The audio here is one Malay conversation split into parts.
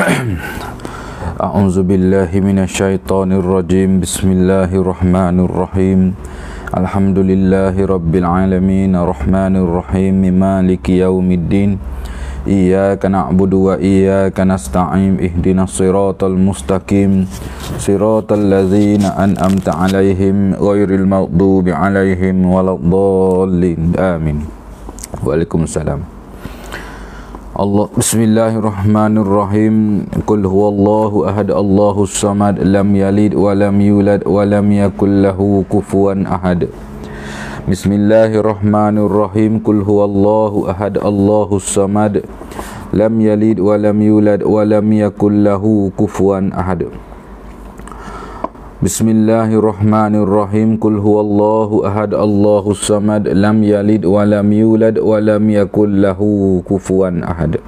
A'udzu billahi minasyaitonir rajim. Bismillahirrahmanirrahim. Alhamdulillahi rabbil alamin, arrahmanir rahim, maliki yaumiddin. Iyyaka na'budu wa iyyaka nasta'in. Ihdinas siratal mustaqim, siratal ladzina an'amta 'alaihim ghairil maghdubi 'alaihim waladdallin. Amin. Waalaikumsalam. Allah, bismillahirrahmanirrahim. Qul huwallahu ahad, Allahus samad, lam yalid wa lam yulad wa lam yakul lahu kufuwan ahad. Bismillahirrahmanirrahim. Qul huwallahu ahad, Allahus samad, lam yalid wa lam yulad wa lam yakul lahu kufuwan ahad. Bismillahirrahmanirrahim. Qul huwallahu ahad, Allahus samad, lam yalid wa lam yulad wa lam yakul lahu kufuwan ahad.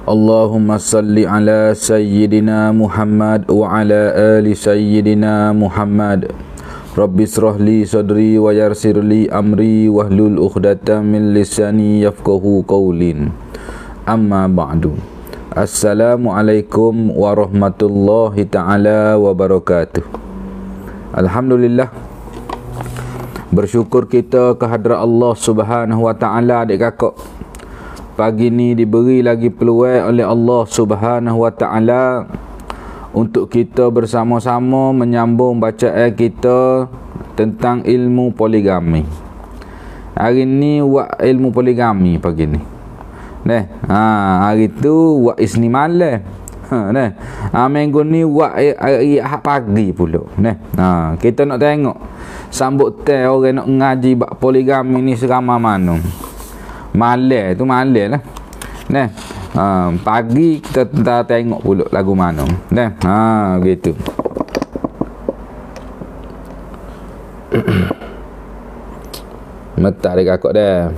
Allahumma salli ala sayyidina Muhammad wa ala ali sayyidina Muhammad. Rabbi israh li sadri wa yassir li amri wahlul 'uqdatam min lisani yafqahu qawlin. Amma ba'du. Assalamualaikum warahmatullahi ta'ala wabarakatuh. Alhamdulillah, bersyukur kita kehadrat Allah Subhanahu wa ta'ala. Adik kakak, pagi ni diberi lagi peluang oleh Allah Subhanahu wa ta'ala untuk kita bersama-sama menyambung bacaan kita tentang ilmu poligami. Hari ni buat ilmu poligami pagi ni. Hari tu buat isni malam. Minggu ni buat hari Ahad pagi pula. Kita nak tengok sambut teh orang nak ngaji bab poligami ni seramai mana. Malam tu malam lah. Pagi kita tengok pula lagu mana. Begitu. Metak dia kakak dah.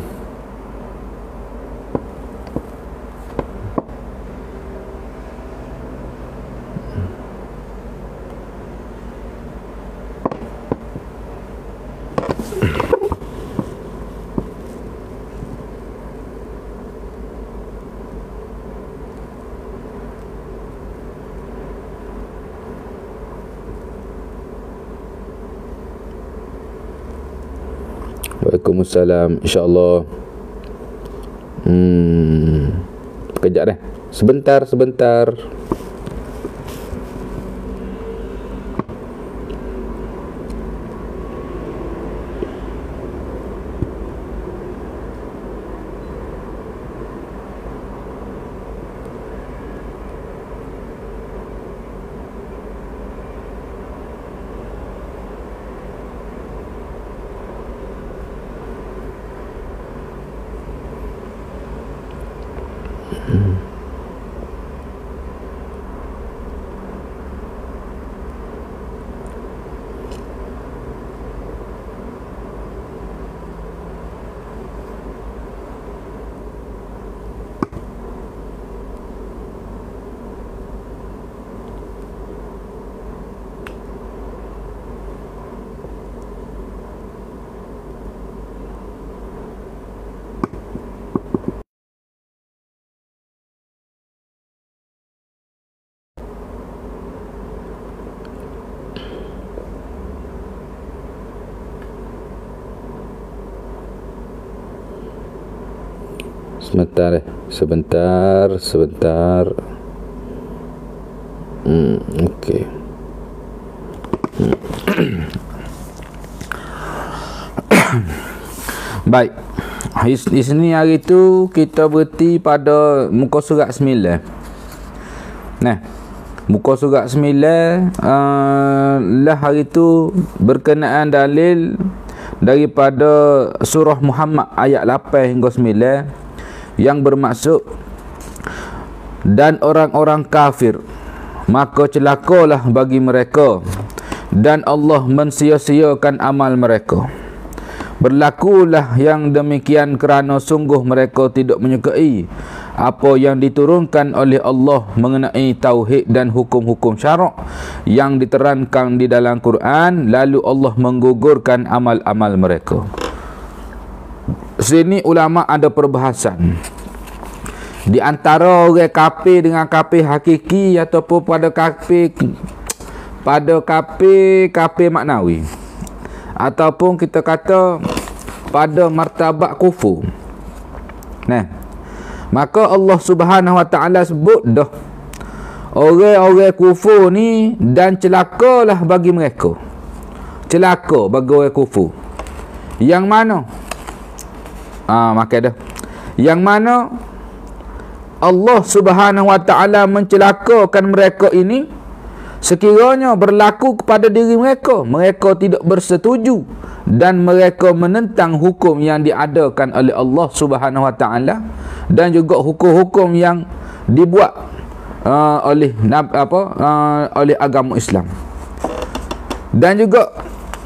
Waalaikumsalam. InsyaAllah. Kejap dah. Sebentar. Sebentar. Okey. Baik. Di sini hari tu kita berhenti pada muka surat 9. Muka surat 9 lah hari tu berkenaan dalil daripada surah Muhammad ayat 8 hingga 9 yang bermaksud, dan orang-orang kafir maka celakalah bagi mereka dan Allah mensia-siakan amal mereka. Berlakulah yang demikian kerana sungguh mereka tidak menyukai apa yang diturunkan oleh Allah mengenai tauhid dan hukum-hukum syarak yang diterangkan di dalam Quran, lalu Allah menggugurkan amal-amal mereka. Sini ulama ada perbahasan. Di antara orang kafir dengan kafir hakiki ataupun pada kafir maknawi, ataupun kita kata pada martabat kufur. Nah, maka Allah Subhanahu Wa Taala sebut dah orang-orang kufur ni, dan celakalah bagi mereka. Celaka bagi orang kufur. Yang mana? Makan dah. Yang mana Allah Subhanahu Wa Taala mencelakakan mereka ini sekiranya berlaku kepada diri mereka, mereka tidak bersetuju dan mereka menentang hukum yang diadakan oleh Allah Subhanahu Wa Taala, dan juga hukum-hukum yang dibuat oleh agama Islam. Dan juga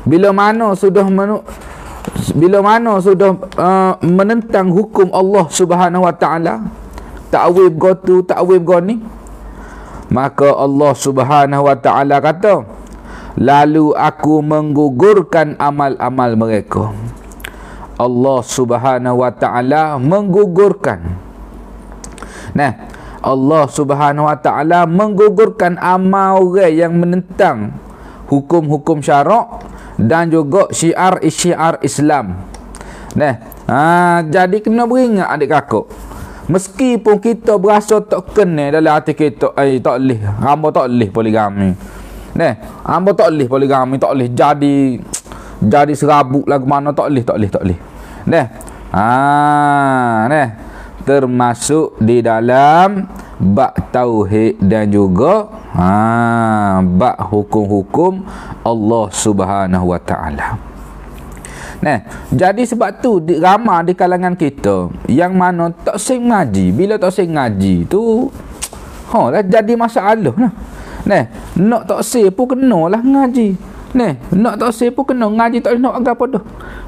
bila mana sudah menentang hukum Allah Subhanahu Wa Taala, ta'wib gotu, ta'wib goni, maka Allah Subhanahu Wa Taala kata, lalu aku menggugurkan amal-amal mereka. Allah Subhanahu Wa Taala menggugurkan. Nah, Allah Subhanahu Wa Taala menggugurkan amal orang yang menentang hukum-hukum syarak dan juga syiar-syiar Islam. Nah, jadi kena beringat adik kakak. Meskipun kita berasa tak kena dalam hati kita, tak boleh, hamba tak boleh poligami. Nah, hamba tak boleh poligami, tak boleh jadi serabut lagu mana, tak boleh. Nah, termasuk di dalam bab tauhid dan juga bab hukum-hukum Allah Subhanahu Wa Taala. Nah, jadi sebab tu ramai di kalangan kita yang mana tak sering ngaji. Bila tak sering ngaji tu dah jadi masalah lah. Nah, nak tak sering pun kenalah ngaji. Nah, nak tak sering pun kena ngaji, tak boleh nak agak apa dah.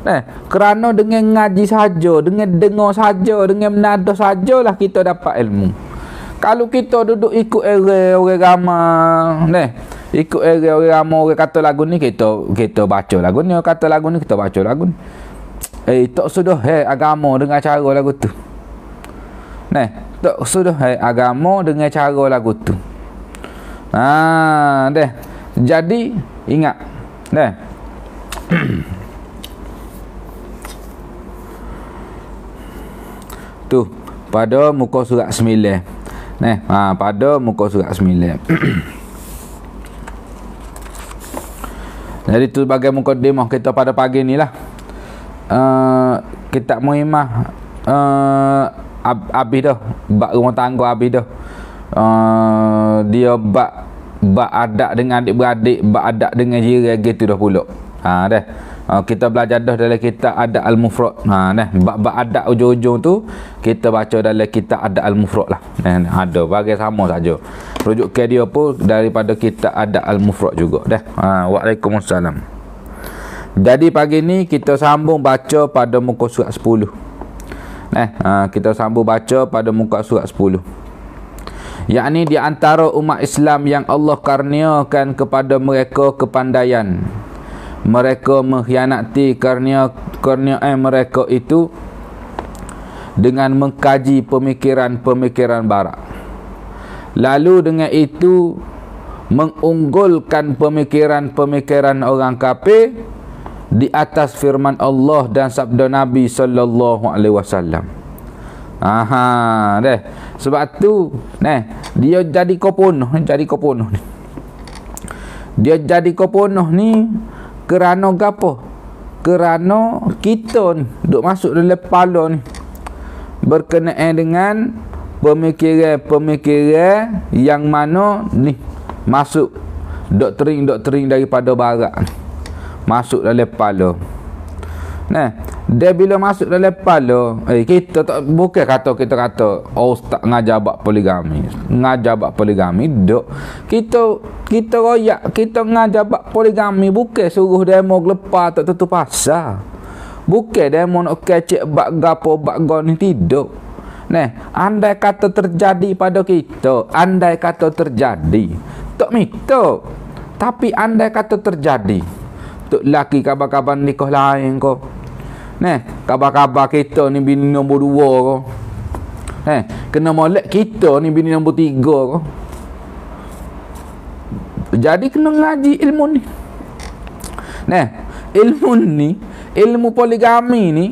Nah, kerana dengan ngaji saja, dengan dengar saja, dengan menadah sajalah kita dapat ilmu. Kalau kita duduk ikut era orang ramai, ikut era orang ramai, orang kata lagu ni kita baca lagu ni, orang kata lagu ni kita baca lagu ni. Tak sudah agama dengan cara lagu tu. Tak sudah agama dengan cara lagu tu. Jadi ingat. Tu pada muka surat 9. Pada muka surat 9. Jadi tu sebagai mukadimah kita pada pagi ni lah. Kitab Muhimmah habis dah. Bab rumah tangga habis dah. Dia bab adab dengan adik-beradik, bab adab dengan jiran gitu dah pula. Kita belajar dah dalam kitab Adab Al-Mufrad. Bab adab ujung-ujung tu kita baca dalam kitab Adab Al-Mufrad lah. Ada bagi sama saja. Rujuk dia pun daripada kitab Adab Al-Mufrad juga dah. Waalaikumsalam. Jadi pagi ni kita sambung baca pada muka surat 10. Kita sambung baca pada muka surat 10. Yakni di antara umat Islam yang Allah karniakan kepada mereka kepandaian, mereka mengkhianati karniaan mereka itu dengan mengkaji pemikiran-pemikiran barat. Lalu dengan itu mengunggulkan pemikiran-pemikiran orang kafir di atas firman Allah dan sabda Nabi sallallahu alaihi wasallam. Sebab tu dia jadi koponoh ni. Dia jadi koponoh ni kerana gapo? Kerana kita ni duk masuk dalam kepala ni berkenaan dengan pemikiran-pemikiran yang mana ni masuk doktrin daripada barat ni, masuk dalam kepala. Dia bila masuk dalam kepala, kita tak bukan kita kata ustaz ngajar bab poligami. Dok. Kita royak, kita ngajar bab poligami bukan suruh demo gelepar tak tentu pasal. Bukan demo nak kecek bab gapo bab goni tidak. Andai kata terjadi pada kita, andai kata terjadi, tak minta. Tapi andai kata terjadi, tok laki kabar-kabar nikah lain ko. Kabar-kabar kita ni bini nombor 2 ko. kena molek kita ni bini nombor 3 kau. Jadi kena ngaji ilmu ni. Nah, ilmu ni, ilmu poligami ni,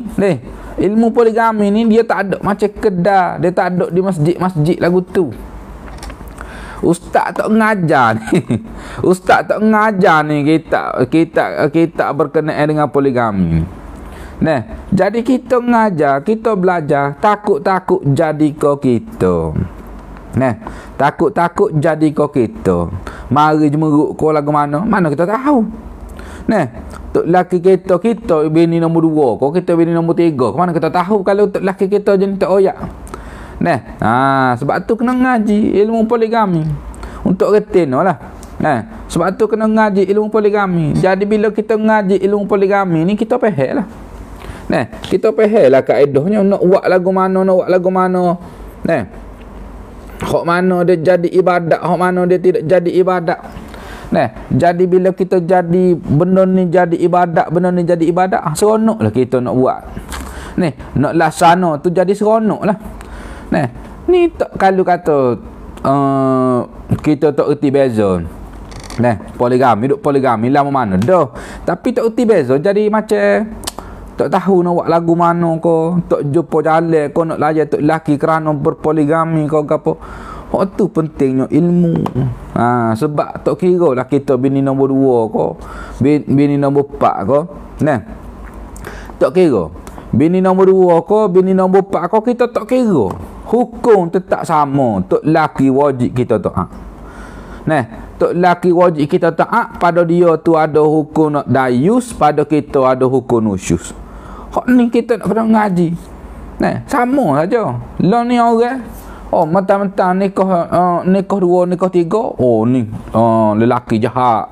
ilmu poligami ni dia tak ada macam kedai, dia tak ada di masjid-masjid lagu tu. Ustaz tak ngajar ni. Ustaz tak ngajar ni kita berkenaan dengan poligami. Nah, jadi kita ngajar, kita belajar, takut-takut jadi kau kita. Nah, takut-takut jadi kau kita. Mari jemeruk kau lagu mana? Mana kita tahu. Nah, tok laki kita bini nombor 2, kau kita bini nombor 3. Ke mana kita tahu kalau tok laki kita jenis tak oyak. Nah, sebab tu kena ngaji ilmu poligami untuk retin lah. Nah, sebab tu kena ngaji ilmu poligami. Jadi bila kita ngaji ilmu poligami ni kita faham lah. Nah, kita faham lah kaedahnya nak buat lagu mana, Nah, hak mana dia jadi ibadat, hak mana dia tidak jadi ibadat. Nah, jadi bila kita jadi benda ni jadi ibadat, seronok lah kita nak buat. Ni, nak laksana tu jadi seronok lah. Nah, ni tak kalau kata kita tak erti beza. Nah, poligami lama mana dah. Tapi tak erti beza jadi macam tak tahu nak buat lagu mana ko, tak jumpa jalan ko nak layan tok laki kerana berpoligami ko gapo. Hak tu pentingnya ilmu. Sebab tak kira lah kita bini nombor 2 ko, bini nombor 4 ko. Nah, tak kira. Bini nombor 2 ko, bini nombor 4 ko, kita tak kira. Hukum tetap sama. Tok laki wajib kita taat. Nah, tok laki wajib kita taat. Pada dia tu ada hukum nak dayus, pada kita ada hukum nusyus. Hak ni kita nak kena ngaji. Nah, sama saja. Lah ni orang, mentang-mentang nikah 2, nikah 3. Ni lelaki jahat,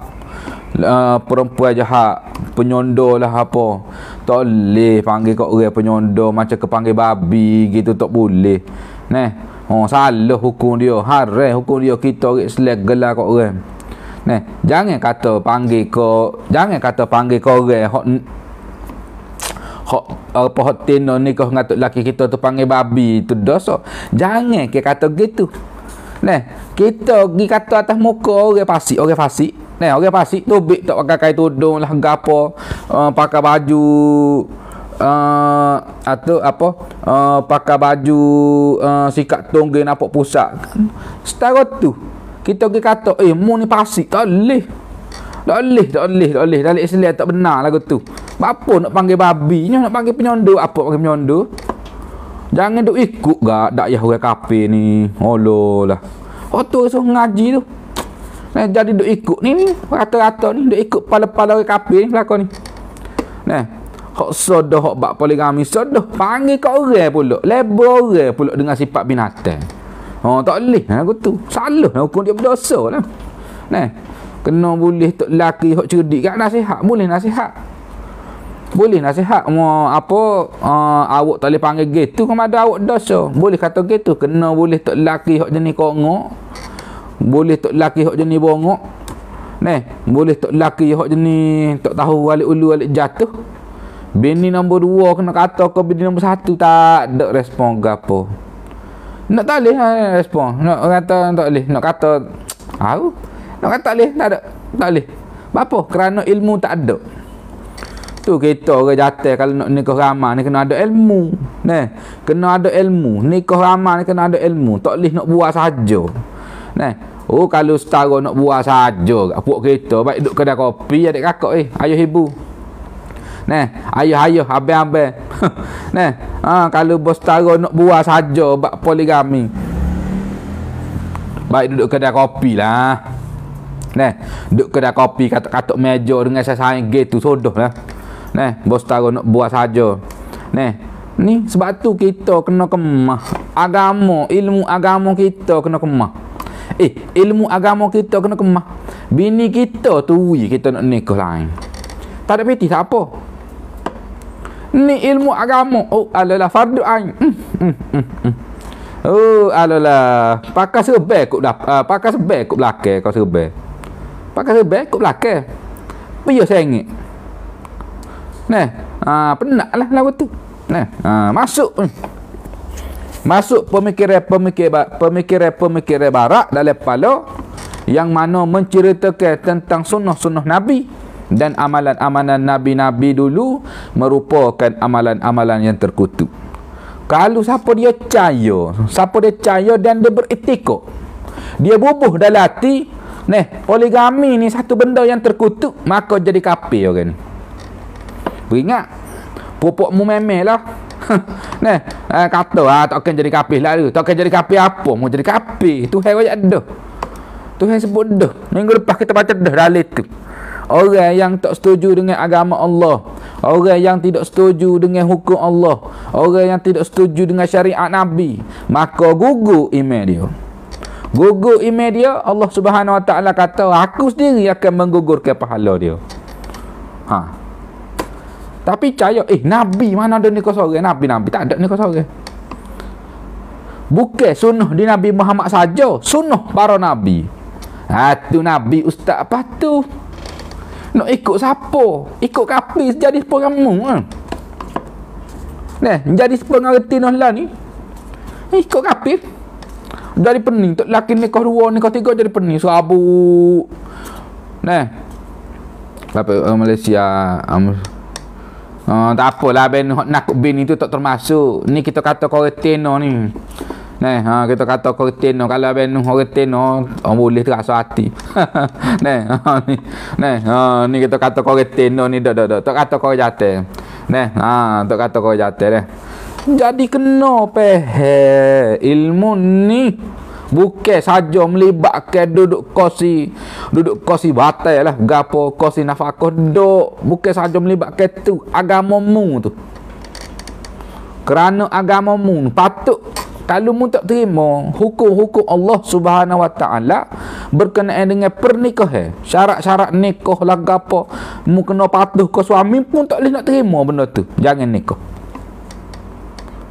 perempuan jahat, penyondol lah apa. Tak boleh panggil kat orang penyondol macam kepanggil babi gitu, tak boleh. Nah, salah hukum dia, haram hukum dia, kita orang selek gelar kat orang. Nah, jangan kata panggil kau orang hak tino nikah dengan tok laki kita tu panggil babi, tu dosa. Jangan kita kata gitu. Nah, kita pergi kata atas muka orang fasik. Nah, orang fasik tu bik tak pakai kain tudung lah gapo, pakai baju atau apa, pakai baju sikat tonggeng nampak pusat. Setara tu kita pergi kata mu ni fasik, tak boleh. Dalam Islam tak benar lagu tu. Apa nak panggil babi, nak panggil penyondu, apa panggil penyondu? Jangan duk ikut dak ya orang kafir ni. Oloh lah. Tu suruh ngaji tu. Nah, jadi duk ikut ni rata-rata ni duk ikut pala-pala orang kafir ni pelakon ni. Nah, hak sodoh hak bab poligami sodoh panggil kat orang pula, label orang pula dengan sifat binatang. Tak boleh lagu tu. Salah hukum dia berdosa lah. Nah, kena boleh tok laki hak cerdik kat nasihat, boleh nasihat. Awak tak boleh panggil gitu kalau ada awak dosa. Boleh kata gitu. Kena boleh tok laki hak jenis kongok, boleh tok laki hak jenis bongok. Nah, boleh tok laki hak jenis tak tahu alik ulu alik jatuh. Bini nombor 2 kena kata ke bini nombor 1 tak ada respon gapo. Nak tak boleh respon. Nak kata tak boleh, nak kata nak kata tak boleh, tak boleh. Apa? Kerana ilmu tak ada. Tu kita orang jatuh kalau nak nikah ramah ni kena ada ilmu. Nah, kena ada ilmu. Nikah ramah ni kena ada ilmu. Tak boleh nak buat saja. Nah, kalau setara nak buat saja puak kita baik duduk kedai kopi adik kakak ayah ibu. Nah, ayah abang-abang. Nah, kalau bos setara nak buat saja bab poligami. Baik duduk kedai kopi lah. Nah, duduk kedai kopi katok-katok meja dengan sasaran gitu sodoh lah. Nah, bos taruh nak buat saja. Nah, ni sebab tu kita kena kemah agama, ilmu agama kita kena kemah. Ilmu agama kita kena kemah. Bini kita tu kita nak nikah lain. Tak ada peti tak apa. Ni ilmu agama. Alalah fardu ain. Alalah pakai serbai kok dah. Pakai serbai kok belakang kau serbai. Pakai serbai kok belakang. Piye sengit. Nah, penat lah lagu tu. Nah, masuk. Masuk pemikiran barat dalam kepala yang mana menceritakan tentang sunnah-sunnah Nabi dan amalan-amalan Nabi-Nabi dulu merupakan amalan-amalan yang terkutuk. Kalau siapa dia percaya dan dia beretika, dia bubuh dalam hati, poligami ni satu benda yang terkutuk, maka jadi kafir orang ni. Beringat pupukmu memel lah. Kata takkan jadi kafir lah tu. Takkan jadi kafir apa? Mau jadi kafir. Tuhan ayat dah. Tuhan sebut dah. Minggu lepas kita baca dah dalil tu. Orang yang tak setuju dengan agama Allah, orang yang tidak setuju dengan hukum Allah, orang yang tidak setuju dengan syariat Nabi, maka gugur iman dia. Gugur iman dia, Allah Subhanahu Wa Taala kata, aku sendiri akan menggugurkan pahala dia. Tapi percaya, Nabi mana ada ni kau sorang? Nabi tak ada ni kau sorang. Bukan sunnah di Nabi Muhammad saja, sunnah para Nabi. Tu Nabi ustaz apa tu? Nak ikut siapa? Ikut kafir jadi sepenggamu. Jadi sepengerti lah ni. Ikut kafir. Jadi pening. Tok laki ni kau dua, ni kau tiga jadi pening. Serabut. Apa Malaysia. Tak apalah ben nakut bin itu tak termasuk. Ni kita kata quarantine ni. Kita kata quarantine kalau ben quarantine boleh terasa hati. Ni kita kata quarantine ni dak tak kata kau jatuh. Tak kata kau jatuh. Jadi kena ilmu ni bukan saja melibatkan duduk kursi batai lah, gapo kursi nafkah duk, bukan saja melibatkan tu agamamu tu. Kerana agamamu patut kalau mu tak terima hukum-hukum Allah Subhanahu Wa Taala berkenaan dengan pernikahan, syarat-syarat nikah lah gapo, mu kena patuh ke suami pun tak boleh nak terima benda tu. Jangan nikah.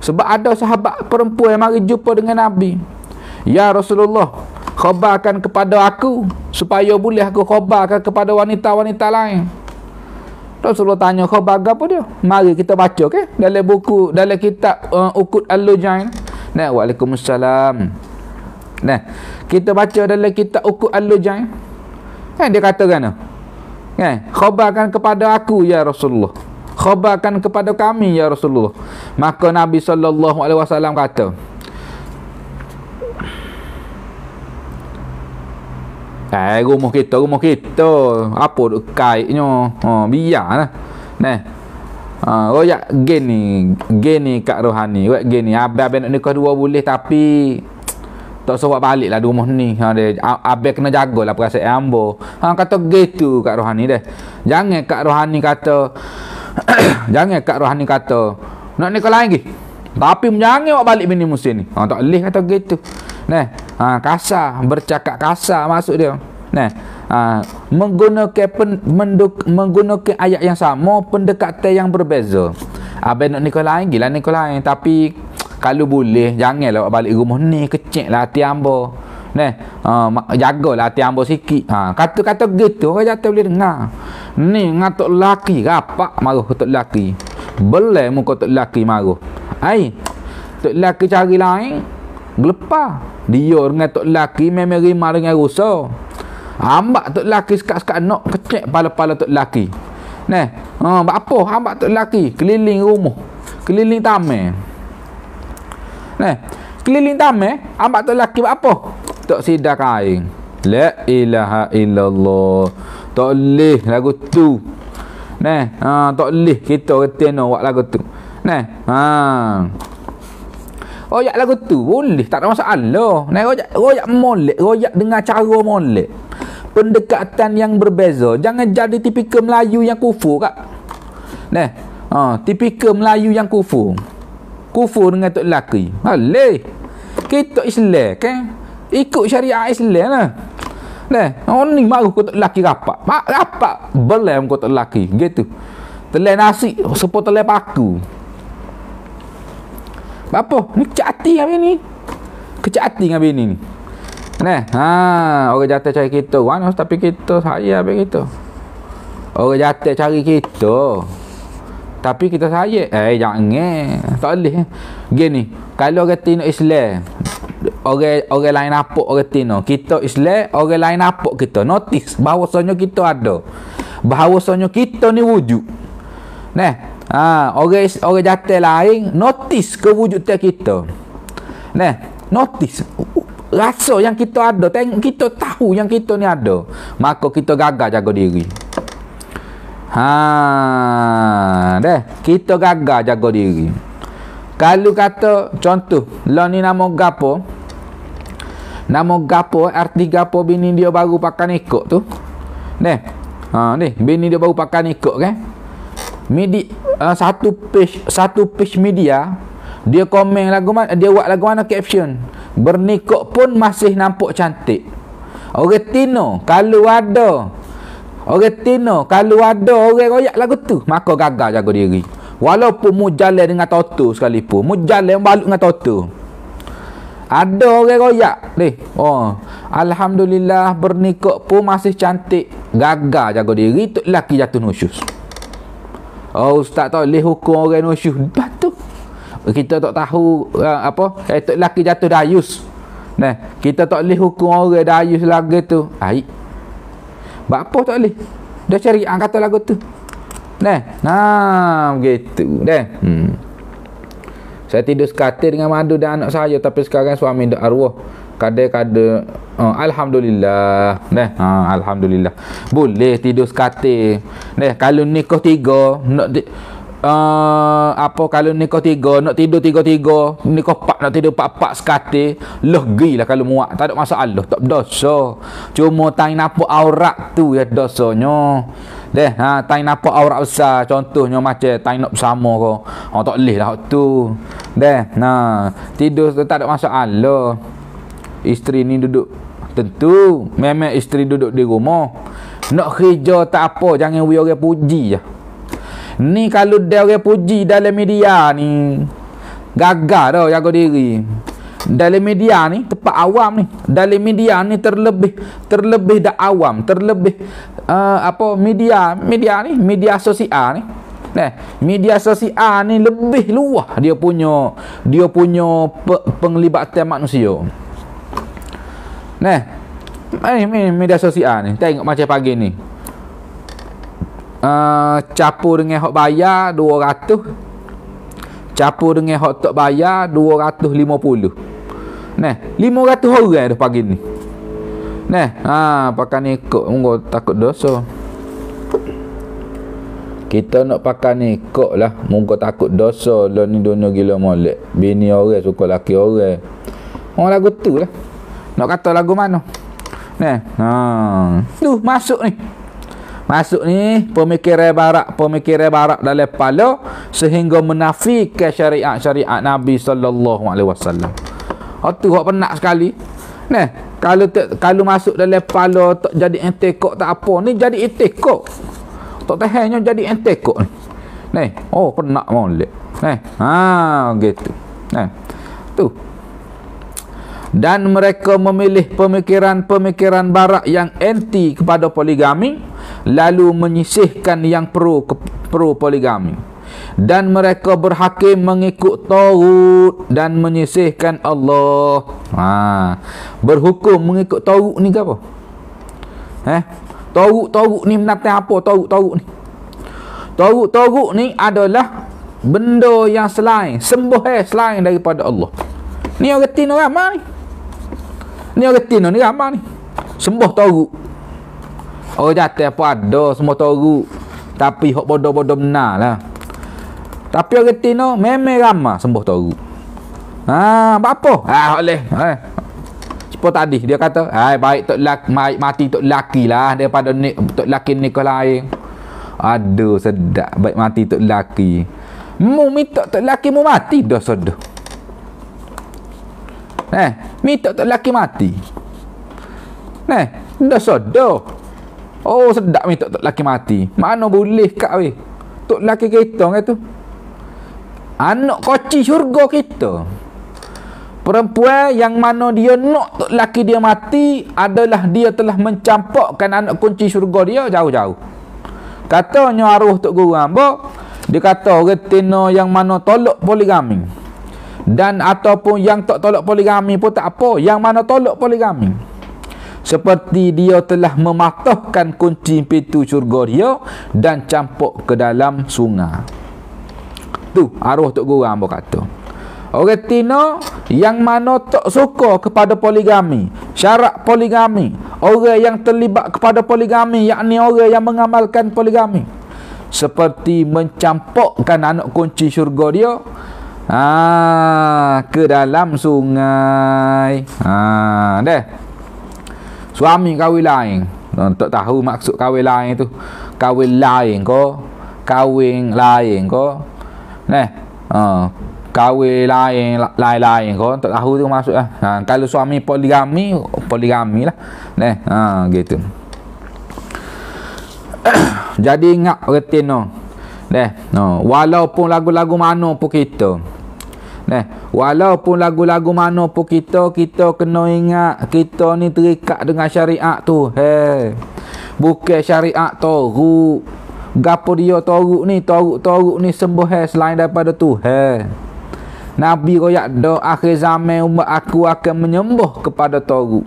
Sebab ada sahabat perempuan yang mari jumpa dengan Nabi. Ya Rasulullah, khabarkan kepada aku supaya boleh aku khabarkan kepada wanita-wanita lain. Rasulullah tanya khabar apa dia? Mari kita baca dalam buku, dalam kitab Uqud Al-Lujain. Waalaikumsalam. Kita baca dalam kitab Uqud Al-Lujain. Dia katakan khabarkan kepada aku ya Rasulullah. Khabarkan kepada kami ya Rasulullah. Maka Nabi SAW kata, rumah kita apa duk kaitnya, biarlah. Royak gini Kak Rohani, royak gini abang nak nikah dua boleh tapi tak sebab baliklah di rumah ni. Abang kena jagalah perasaan ambo. Kata gitu Kak Rohani dah. Jangan Kak Rohani kata nak nikah lagi tapi jangan awak balik bini musim ni. Tak boleh kata gitu. Kasar, bercakap kasar maksud dia. Menggunakan ayat yang sama, pendekatan yang berbeza. Abang nak nikah lain, gila nikah lain, tapi kalau boleh janganlah awak balik rumah ni, keceklah hati hamba. Jagalah hati hamba sikit. Kata-kata gitu orang jatuh boleh dengar. Ni ngatuk lelaki rapak marah tok lelaki. Belai muka tok lelaki marah. Tok lelaki cari lain gelepar. Dia dengan tok lelaki memang rima dengan rusa. Hambak tok lelaki sekat-sekat nak kecek pala-pala tok lelaki. Buat apa hambak tok lelaki keliling rumah, keliling taman. Keliling taman, hambak tok lelaki buat apa? Tok sidar kain. La ilaha illallah. Tak boleh lagu tu. Tak boleh kita retina buat lagu tu. Royak lagu tu boleh, tak ada masalah. Royak molek, royak dengan cara molek. Pendekatan yang berbeza. Jangan jadi tipikal Melayu yang kufur kak. Tipikal Melayu yang kufur. Kufur dengan tok lelaki. Boleh. Kita Islam kan? Ikut syariat Islam lah. Ni maruh kau tok lelaki rapak. Rapak boleh kau tok lelaki gitu. Telai nasi sepuluh telai paku. Apa? Ni kecak hati dengan bini. Kecak hati dengan bini ni. Orang jatuh cari kita. Mana tapi kita saya habis kita. Orang jatuh cari kita. Tapi kita sayang. Jangan. Tak boleh. Gini, kalau orang Tino Islam, orang lain apok orang Tino, kita Islam, orang lain apok kita. Notice bahawasanya kita ada. Bahawasanya kita ni wujud. Orang jatuh lain notice kewujudan kita. Notice rasa yang kita ada, tengok kita tahu yang kita ni ada, maka kita gagal jaga diri. Kita gagal jaga diri. Kalau kata contoh, lah ni nama gapo? Nama gapo, arti gapo bini dia baru pakai nikah tu. Ni bini dia baru pakai nikah kan? Satu page media dia komen lagu mana, dia buat lagu mana caption, bernikah pun masih nampak cantik. Orang Tino kalau ada orang royak lagu tu, maka gagal jaga diri. Walaupun mujallah dengan toto sekalipun, mujallah balut dengan toto. Ada orang royak ni, alhamdulillah bernikah pun masih cantik, gagal jaga diri, tu lelaki jatuh nusyus. Ustaz tak boleh hukum orang nusyus. Betul. Kita tak tahu itu lelaki jatuh dayus. Kita tak boleh hukum orang dayus lagu tu. Apa tak boleh? Dia cari kata lagu tu. Begitu. Saya tidur sekatir dengan madu dan anak saya, tapi sekarang suami dah arwah. Kadang-kadang alhamdulillah. Alhamdulillah. Boleh tidur sekatir. Kalau nikah tiga, kalau nikah tiga, nak tidur tiga-tiga, nikah empat, nak tidur empat-empat sekatir, legilah kalau muak, tak ada masalah, tak berdosa. Cuma tak nampak aurat tu ya dosanya. Tak nampak aurat besar, contohnya macam tak nak bersama ke, tak boleh lah tu. Tidur tu tak ada masalah. Isteri ni duduk, tentu memang isteri duduk di rumah. Nak kerja tak apa, jangan orang puji je. Ni kalau dia orang puji dalam media ni, gagal dah jaga diri. Dalam media ni tempat awam ni, dalam media ni terlebih dah awam, terlebih media sosial ni. Media sosial ni lebih luas dia punya penglibatan manusia. Media sosial ni, tengok macam pagi ni, capur dengan hak bayar 200, capur dengan hak tak bayar 250. 500 orang dah pagi ni. Pakai nikah munggo takut dosa. Kita nak pakai nikah lah, munggo takut dosa. Lah ni dunia gila molek, bini orang suka laki orang. Lagu tu lah. Nak kata lagu mana? Tu masuk ni pemikiran barat dalam kepala, sehingga menafikan syariat Nabi sallallahu alaihi wasallam. Tu hak penak sekali. Kalau masuk dalam kepala tak jadi entekok tak apa, ni jadi entekok. Tak tahannya jadi entekok ni. Penak molek. Gitu. Tu. Dan mereka memilih pemikiran barat yang anti kepada poligami, lalu menyisihkan yang pro poligami, dan mereka berhakim mengikut taghut dan menyisihkan Allah. Berhukum mengikut taghut ni ke apa? Taghut ni menatang apa? Taghut ni, taghut ni adalah benda yang selain, selain daripada Allah. Ni orang Tino ramai ni. Sembah taghut. Orang jatuh apa ada semua taghut, tapi hak bodoh-bodoh benar lah. Tapi orang Tino memang ramai sembah taghut. Apa? Boleh. Seperti tadi dia kata, baik tok laki mati tok laki lah daripada tok laki nikah lain. Aduh sedap, baik mati tok laki. Mu minta tok laki mu mati dah sedap. Minta tok laki mati. Dah sedap. Sedap minta tok laki mati. Mana boleh kak weh. Tok laki kita kan tu, anak koci syurga kita. Perempuan yang mana dia nak tok laki dia mati adalah dia telah mencampakkan anak kunci syurga dia jauh-jauh. Katanya arwah Tok Guru hamba, Dia kata retina yang mana tolak poligami dan ataupun yang tak tolak poligami pun tak apa, yang mana tolak poligami, seperti dia telah mematahkan kunci pintu syurga dia dan campur ke dalam sungai. Tu arwah Tok Guru hamba kata, orang Tino yang mana tak suka kepada poligami, syarat poligami, orang yang terlibat kepada poligami, yakni orang yang mengamalkan poligami, seperti mencampurkan anak kunci syurga dia ke dalam sungai. Dah. Suami kahwin lain. Tak tahu maksud kahwin lain tu. Kahwin lain ko, kahwin lain ko. Kahwin lain ko, tak tahu tu maksud lah. Kalau suami poligami lah. Gitu. Jadi ingat retin walaupun lagu-lagu mana pun kita, walaupun lagu-lagu mana pun kita kena ingat kita ni terikat dengan syariat tu. Bukan syariat toruk. Gapo dia toruk ni sembuh selain daripada tu. Nabi royak doa akhir zaman umat aku akan menyembah kepada toruk.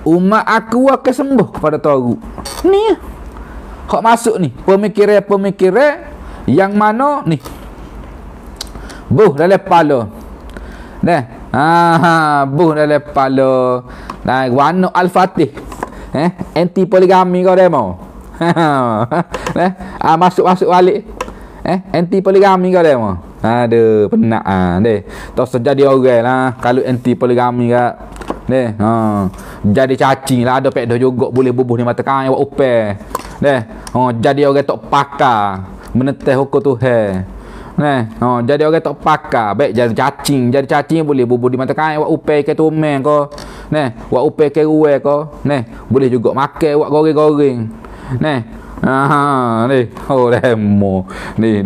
Umat aku akan sembuh kepada toruk. Ni hak masuk ni pemikiran yang mana ni buh dalam kepala. Buh dalam kepala. Warna Al-Fatih. Anti poligami kau demo. Masuk balik. Anti poligami kau demo. Aduh, penat deh. Tak sejadi orang lah kalau anti poligami kak. Jadi cacing lah, ada pek dah juga boleh bubuh ni mata kain buat upah. Jadi orang tak pakar meneteh hukum Tuhan. Jadi orang tak pakar, baik jadi cacing boleh bubuh di mata kain buat upah ke tumen ko. Buat upah ke ruai ko. Boleh juga makan buat goreng-goreng.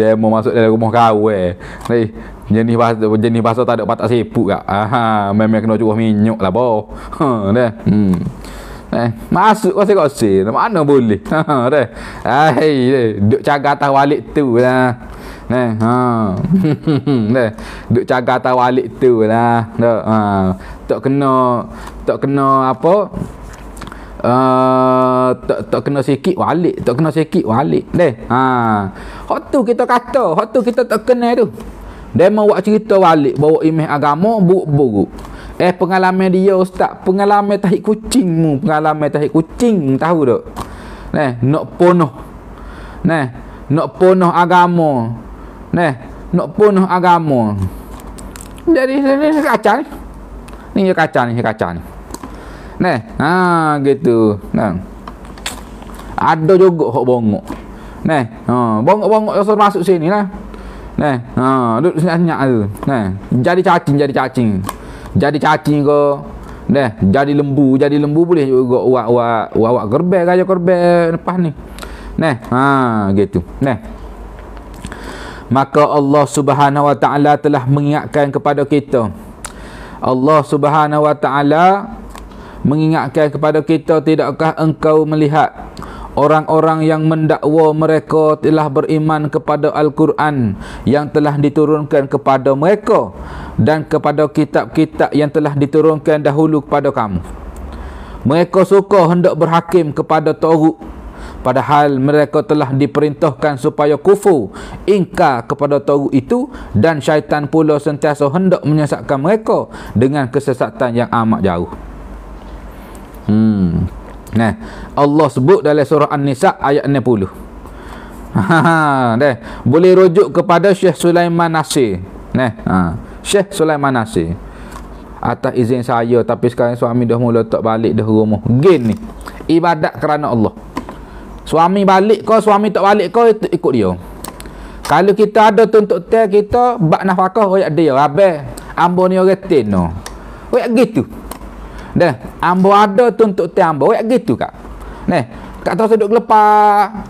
Demo masuk dalam rumah kawan. Jenis bahasa tak ada patah siput kak. Memang kena cuba minyak lah boh. Masuk kose-kose mana boleh. Duk jaga atas walik tu lah. Duk jaga atas walik tu lah. Tak kena apa, tak kena sikit walik, hak tu kita kata, hak tu kita tak kena tu. Dia mau buat cerita balik bawa imej agama buruk-buruk. Pengalaman dia ustaz, pengalaman tahi kucing tahu tak? Nak ponoh agama. Nak ponoh agama. Jadi ni kacau ni. Gitu. Ada juga hok bongok. Bongok-bongok yang masuk sini lah. Duduk banyak tu. Jadi cacing. Jadi cacing ke. Jadi lembu boleh juga awak gerbek aja lepas ni. Gitu. Maka Allah Subhanahu Wa Taala telah mengingatkan kepada kita. Allah Subhanahu Wa Taala mengingatkan kepada kita, tidakkah engkau melihat orang-orang yang mendakwa mereka telah beriman kepada Al-Quran yang telah diturunkan kepada mereka dan kepada kitab-kitab yang telah diturunkan dahulu kepada kamu. Mereka suka hendak berhakim kepada Taghut, padahal mereka telah diperintahkan supaya kufur, ingkar kepada Taghut itu, dan syaitan pula sentiasa hendak menyesatkan mereka dengan kesesatan yang amat jauh. Allah sebut dalam surah An-Nisa ayat 60. Boleh rujuk kepada Syekh Sulaiman Nasir. Syekh Sulaiman Nasir. Atas izin saya, tapi sekarang suami dah mula tak balik dah rumah. Gen ni. Ibadat kerana Allah. Suami balik kau, suami tak balik kau, itu ikut dia. Kalau kita ada tuntut tel kita bak nafkah royak dia, habis ambo ni orang teno. Royak gitu. Ambo ada tuntut tel ambo, royak gitu kak. Kak tahu seduk lepas.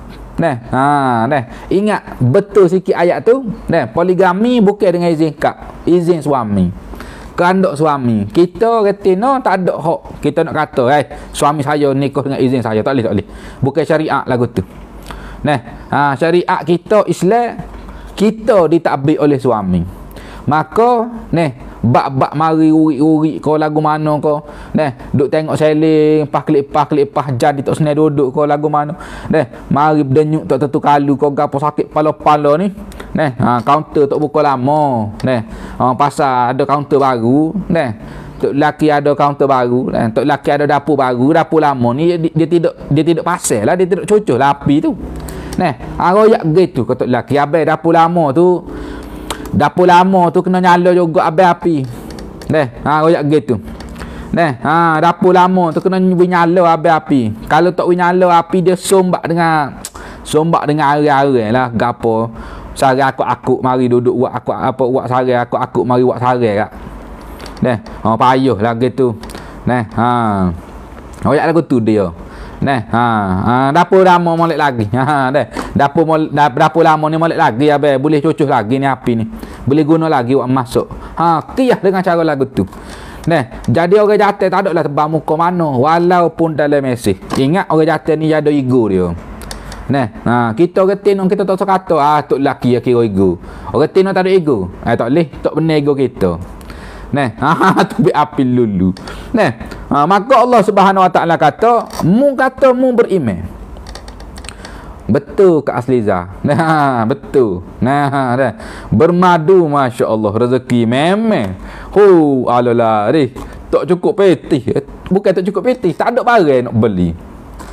Ingat betul sikit ayat tu. Poligami bukan dengan izin kak, izin suami. Kehendak suami. Kita retina tak ada hak. Kita nak kata, suami saya nikah dengan izin saya. Tak boleh. Bukan syariat lagu tu. Syariat kita Islam, kita ditakbir oleh suami. Maka bab-bab mari urik-urik kau lagu mana kau duk tengok seling pas klip jadi tak senang duduk kau lagu mana mari berdenyuk tak tentu kalu kau gapo sakit pala-pala ni kaunter tak buka lama pasal ada kaunter baru tok laki ada kaunter baru tok laki ada dapur baru, dapur lama ni dia tidak pasal lah, dia tidak cocok lah api tu royak gitu kau tok laki abai dapur lama tu kena nyala juga api. Royak gitu. Dapur lama tu kena nyala api. Kalau tak nyala api dia sombak dengan hari-hari lah gapo. Sari aku mari duduk buat buat sari aku mari buat sari kak. Payah lah gitu. Royak lagu tu dia. Dapur lama molek lagi. Dapur lama ni molek lagi abe, boleh cucuh lagi ni api ni. Boleh guna lagi buat masuk. Qiyas dengan cara lagu tu. Jadi orang jatuh tak ada lah tebak muka mana walaupun dalam mesej. Ingat orang jatuh ni ada ego dia. Kita orang tinong kita tak kata tok laki yang kira ego. Orang tinong tak ada ego. Tak boleh, tak benar ego kita. Tu api lulu. Maka Allah Subhanahu Wa Taala kata mu beriman. Betul ke Asliza? Betul. Bermadu masya-Allah rezeki memang. Alalah tak cukup peti. Bukan tak cukup peti, tak ada barang nak beli.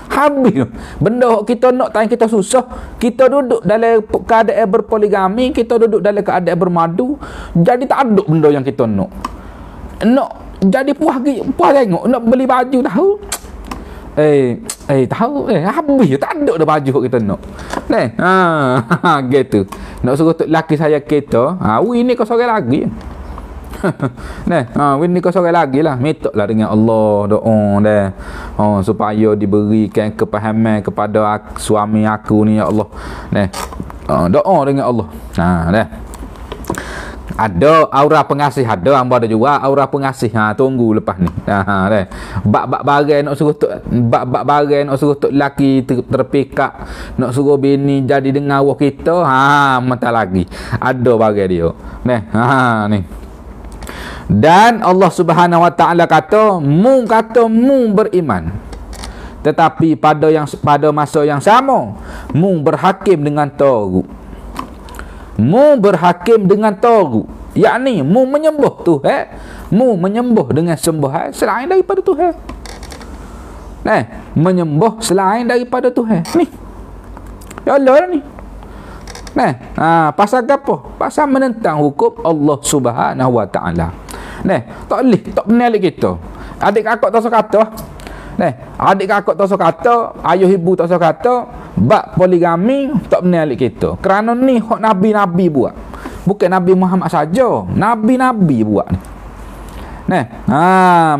Habis benda kita nak tanya kita susah. Kita duduk dalam keadaan berpoligami, kita duduk dalam keadaan bermadu, jadi tak ada benda yang kita nak jadi puas tengok nak beli baju tahu tahu habis tak ada dah baju kita nak gitu nak suruh laki saya kita ini kau sore lagi ini kau sore lagi lah mintaklah dengan Allah doa supaya diberikan kepahaman kepada suami aku ni ya Allah doa dengan Allah ada aura pengasih, ada hamba ada juga aura pengasih. Tunggu lepas ni. Bab barang nak suruh tok laki terpikak, nak suruh bini jadi dengar wah kita, mentah lagi. Ada barang dia. Ni. Dan Allah Subhanahu Wa Taala kata mu beriman. Tetapi pada masa yang sama mu berhakim dengan tagut. Mu berhakim dengan tagut, yakni mu menyembah Tuhan, mu menyembah dengan sembahan selain daripada Tuhan. Menyembah selain daripada Tuhan. Ni. Ya Allah ni. Pasal apa? Pasal menentang hukum Allah Subhanahu Wa Taala. Tak boleh, tak benar kita. Adik kakak tak kata. Adik kakak tak kata, ayah ibu tak kata. Bab poligami tak benar kita. Kerana ni hak nabi-nabi buat. Bukan Nabi Muhammad saja, nabi-nabi buat ni.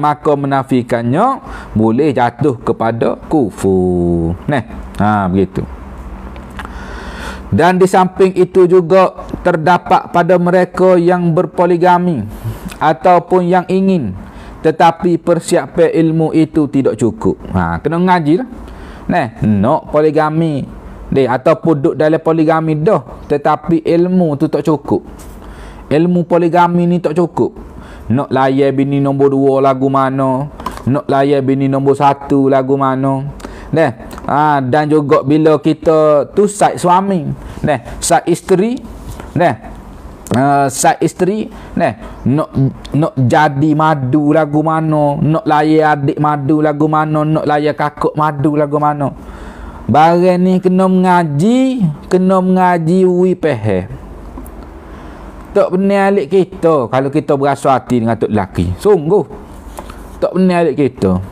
Maka menafikannya boleh jatuh kepada kufur. Begitu. Dan di samping itu juga terdapat pada mereka yang berpoligami ataupun yang ingin, tetapi persiapan ilmu itu tidak cukup. Kena ngaji lah. Nak poligami ataupun duduk dalam poligami dah, tetapi ilmu tu tak cukup. Ilmu poligami ni tak cukup. Nak layan bini nombor 2 lagu mana, nak layan bini nombor 1 lagu mana. Dan juga bila kita tu side suami, side isteri, side isteri nak jadi madu lagu mana, nak layan adik madu lagu mana, nak layan kakak madu lagu mana. Barang ni kena mengaji wipeh. Tak benar alik kita kalau kita berasa hati dengan tok laki. Sungguh tak benar alik kita.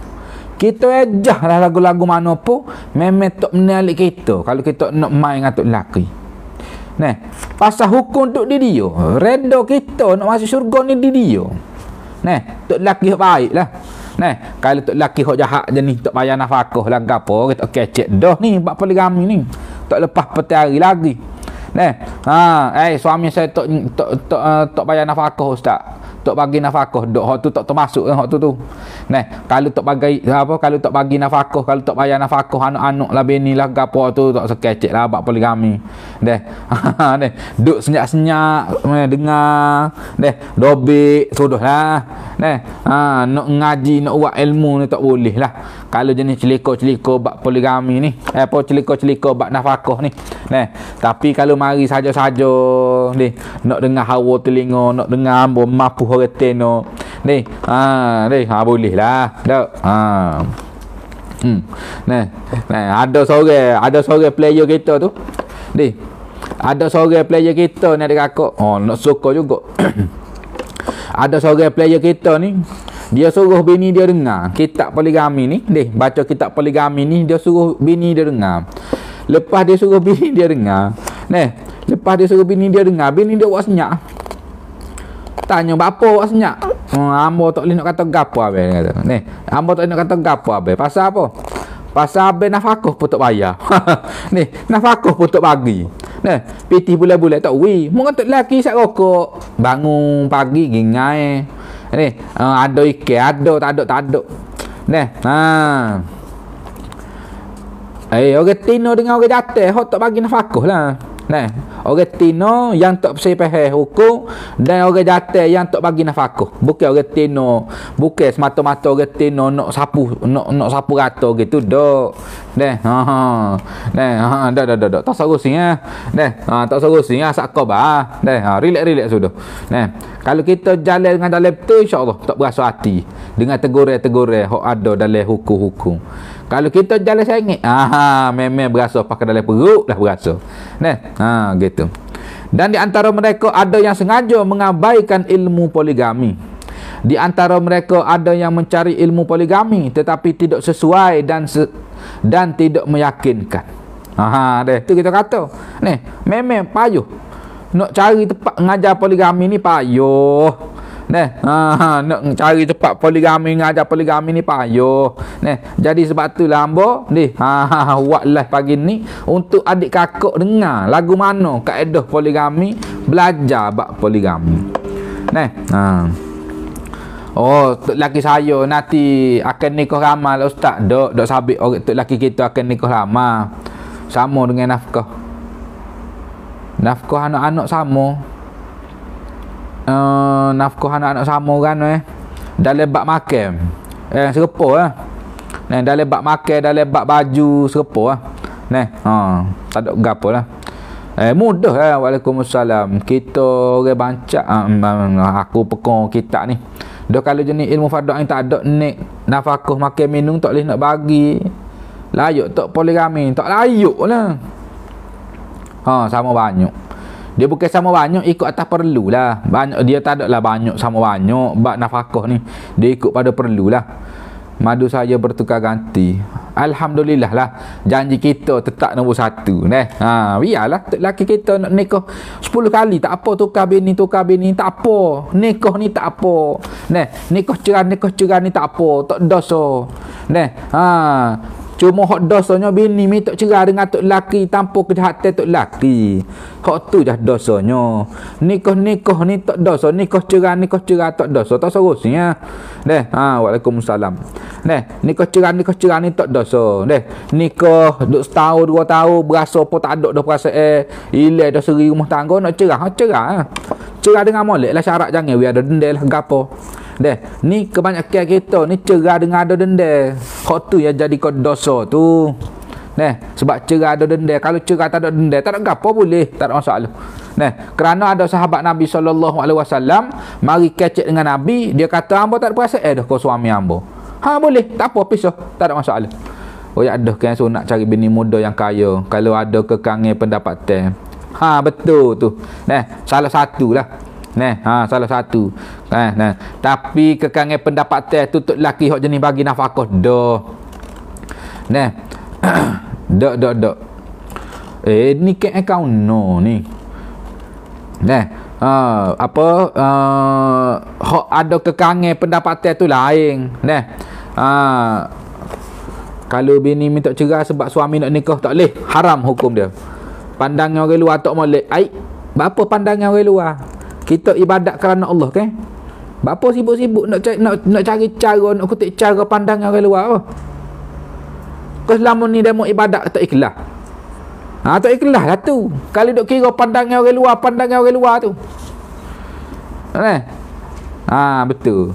Kita ejah lah lagu-lagu mana pun, memang tak benar alik kita kalau kita nak main dengan tok laki. Pasal hukum duk di dia. Reda kita nak masuk syurga ni di dia. Tok laki hak baik lah. Kalau tok laki hak jahat je ni, tak payah nafkah lah gapo, kita kecek dah ni bab poligami ni. Tak lepas peti hari lagi. Suami saya tak payah nafkah ustaz. tok bagi nafkah dok hak tu tak termasuk hak tu. Nah, kalau tok bagi apa, kalau tok bagi nafkah, kalau tok bayar nafkah anak-anak lah bini lah gapo tu tak sekecek lah bab poligami. Deh. Deh, duk senyap-senyap dengar. Deh, dobik sudahlah. Deh. Nak ngaji, nak buat ilmu ni tak boleh lah. Kalau jenis celiko-celiko bab poligami ni, apa celiko-celiko bab nafkah ni. Nah, tapi kalau mari saja-saja ni nak dengar hawa telinga, nak dengar ambo mapuh orang teno ni, boleh lah dak. Nah, ada seorang player kita tu ni, ada seorang player kita ni ada kakak nak suka juga. Ada seorang player kita ni, dia suruh bini dia dengar kitab poligami ni, baca kitab poligami ni, dia suruh bini dia dengar. Lepas dia suruh bini dia dengar, lepas dia suruh bini dia dengar, bini dia buat senyap. Tanya bapa buat senyap. Ambo tak boleh nak kata gapo abe kata. Ambo tak boleh nak kata gapo abe. Pasal apa? Pasal abe nafkah pun tak bayar. Nafkah pun tak bagi. Piti bulan-bulan tak wi. Mu kan tak laki sak rokok. Bangun pagi gingai. Ada ikan, tak ada. Orang Tino dengan orang Jatah hok tak bagi nafkah lah. Orang Tino yang tak sepaheh hukum dan orang Jatah yang tak bagi nafkah. Bukan orang Tino, bukan semata-mata orang Tino nak sapu rata gitu dak. Dah. Tak sarusing ah. Tak sarusing ah sak khabar. Relax sudah. Kalau kita jalan dengan dalam betul, insya-Allah tak berasa hati dengan teguran-teguran hok ada dalam hukum-hukum. Kalau kita jalan sengit, memang berasa pakai dalam perut lah berasa. Gitu. Dan di antara mereka ada yang sengaja mengabaikan ilmu poligami. Di antara mereka ada yang mencari ilmu poligami tetapi tidak sesuai dan tidak meyakinkan. Tu kita kata. Memang payuh. Nak cari tempat ngajar poligami ni payuh. Nak cari tempat poligami, ngajar poligami ni payuh. Jadi sebab tu lah ambo buat live pagi ni untuk adik kakak dengar lagu mana kaedah poligami, belajar bab poligami. Tok laki saya nanti akan nikah ramal ustaz. Dok sabit orang tok laki kita akan nikah ramal. Sama dengan nafkah. Nafkah anak-anak sama. Nafkah anak-anak sama kan dalam bab makan serupa lah. Dalam bab makan, dalam bab baju serupa lah. Tak ada gapo lah. Mudah lah. Waalaikumsalam. Kita orang bancak aku pekong kitab ni. Dah kalau jenis ilmu fardu ain tak ada ni nafkah makan minum tak boleh nak bagi. Layuk tak poligami, tak layuk lah. Sama banyak. Dia bukan sama banyak, ikut atas perlu lah. Banyak dia tak ada lah banyak sama banyak bab nafkah ni. Dia ikut pada perlu lah. Madu saya bertukar ganti. Alhamdulillah lah. Janji kita tetap nombor 1. Biarlah lelaki kita nak nikah 10 kali tak apa, tukar bini tak apa. Nikah ni tak apa. Nikah cerai ni tak apa, tak dosa. Cuma hak dosanya bini minta cerai dengan tok lelaki tanpa kejahatan tok lelaki. Hak tu dah dosanya. Nikah ni tak dosa, nikah cerai tak dosa, tak serusnya. Waalaikumsalam. Nikah cerai ni tak dosa. Nikah duk setahun 2 tahun berasa apa tak ada dah perasaan. Ilai dah seri rumah tangga nak cerai. Cerai dengan molek lah syarat, jangan ada denda lah gapo. Ni kebanyakan kita ni cerai dengan ada denda. Hak tu yang jadi kau dosa tu. Sebab cerai ada denda. Kalau cerai tak ada denda, tak ada gapo boleh, tak ada masalah. Kerana ada sahabat Nabi SAW mari kecek dengan Nabi, dia kata hamba tak ada perasaan dah kau suami hamba. Boleh, tak apa, pisah, tak ada masalah. Ya ada kan sunat cari bini muda yang kaya kalau ada kekangan pendapatan. Betul tu. Salah satu lah. Salah satu. Tapi kekangan pendapatan tu tok laki hok jenis bagi nafkah dah. Dak. Ni ke account no ni. Hok ada kekangan pendapatan tu lain. Kalau bini minta cerai sebab suami nak nikah tak boleh, haram hukum dia. Pandangan orang luar tak molek. Apa pandangan orang luar? Kita ibadat kerana Allah kan? Bapa sibuk-sibuk nak cari cara, nak kutip cara pandangan orang luar apa? Kau selama ni demo ibadat tak ikhlas. Tak ikhlas lah tu. Kalau duk kira pandangan orang luar tu. Betul.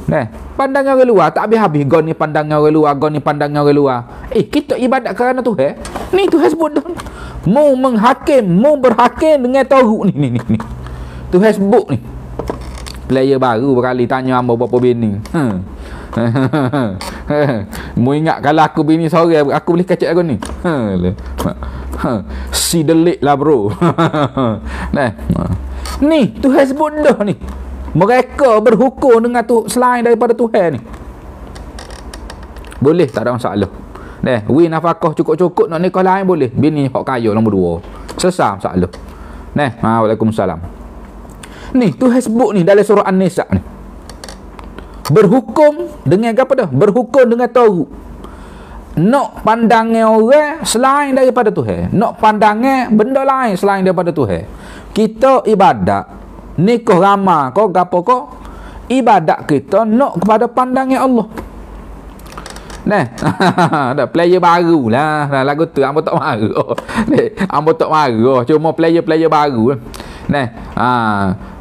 Pandangan orang luar tak habis-habis. Kau ni pandangan orang luar. Kita ibadat kerana Tuhan. Ni Tuhan sebut dah. Mu menghakim, mu berhakim dengan Tauhid ni. Tuhan sebut ni. Player baru berkali tanya hamba berapa bini. Mu ingat kalau aku bini sore aku boleh kacak aku ni. Si delik lah bro. Ni Tuhan sebut dah ni. Mereka berhukum dengan selain daripada Tuhan ni. Boleh, tak ada masalah. Nafkah cukup-cukup nak nikah lain boleh. Bini hak kaya nombor 2. Selesai masalah. Waalaikumsalam. Ni Tuhan sebut ni dalam surah An-Nisa ni. Berhukum dengan apa dah? Berhukum dengan Tauhid. Nak pandangan orang selain daripada Tuhan. Nak pandangan benda lain selain daripada Tuhan. Kita ibadat nikah ramah kau gapo kau ibadat kita nak kepada pandangan Allah. Ada player baru lah lagu tu hangpa tak marah. Hangpa tak marah, cuma player baru.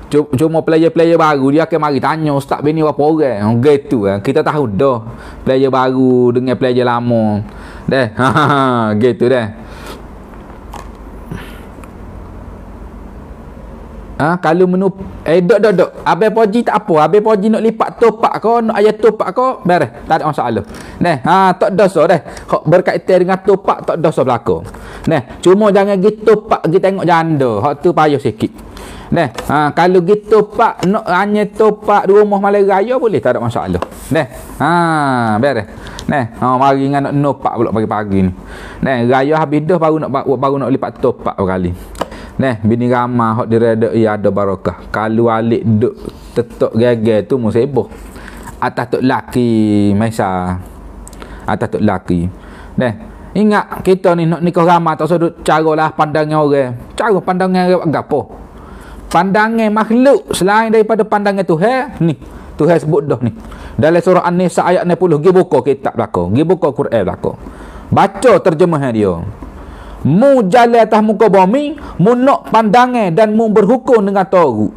Cuma player baru dia akan mari tanya ustaz bini berapa orang. Gitu kita tahu dah player baru dengan player lama. Gitu dah. Kalau menu dok abai poji tak apa, abai poji nak lipat topak kau, nak ayat topak kau beres, tak ada masalah. Tak dosa dah. Hak berkaitan dengan topak tak dosa berlaku. Cuma jangan gitu topak kita tengok janda, hak tu payah sikit. Kalau gitu topak nak hanya topak di rumah malam raya boleh, tak ada masalah. Beres. Mari dengan nak nopak pula pagi-pagi ni. Raya habis dah baru nak lipat topak berkali. Bini ramah hok direda ada barakah. Kalau alik duk tetok gagal tu musibah. Atas tok laki Maisa. Atas tok laki. Ingat kita ni nak nikah ramah tak usah caralah pandangan orang. Cara pandangan orang gapo? Pandangan makhluk selain daripada pandangan Tuhan. Ni Tuhan sebut dah ni. Dalam surah An-Nisa ayat 60 gi buka kitab belaka. Gi buka Quran belaka. Baca terjemahan dia. Mu jalan atas muka bumi, mu nak pandangan dan mu berhukum dengan Tauhid.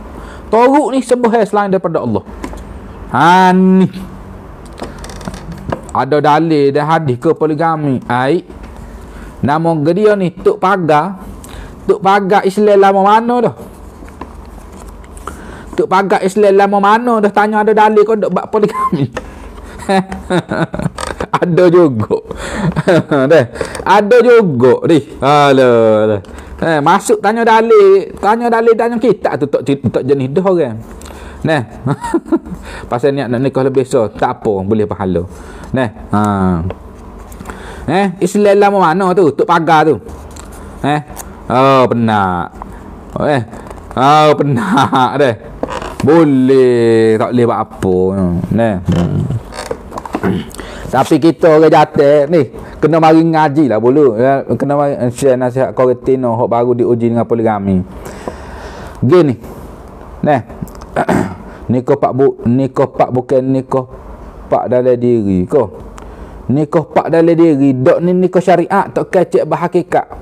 Tauhid ni sembah selain daripada Allah. Ni ada dalil dan hadis ke poligami. Nama dia ni Tok Pagar Islam lama mana dah? Tok Pagar Islam lama mana dah tanya ada dalil kau dak poligami. Ada juga. Ada juga ni. Alah. Masuk tanya dalil tanya kita tu tak jenis dah orang. Pasal niat nak nikah lebih tak apa, boleh pahala. Islam lama mana tu? Tok Pagar tu. Benar. Benar dah. Boleh, tak boleh buat apa. Tapi kita orang jatuh ni kena mari ngaji lah dulu ya, kena mari share nasihat Koretino hok baru diuji dengan poligami. Gini. Nikah pak bukan nikah pak dalam diri ko. Nikah pak dalam diri dok ni nikah syariat tak kecek berhakikat.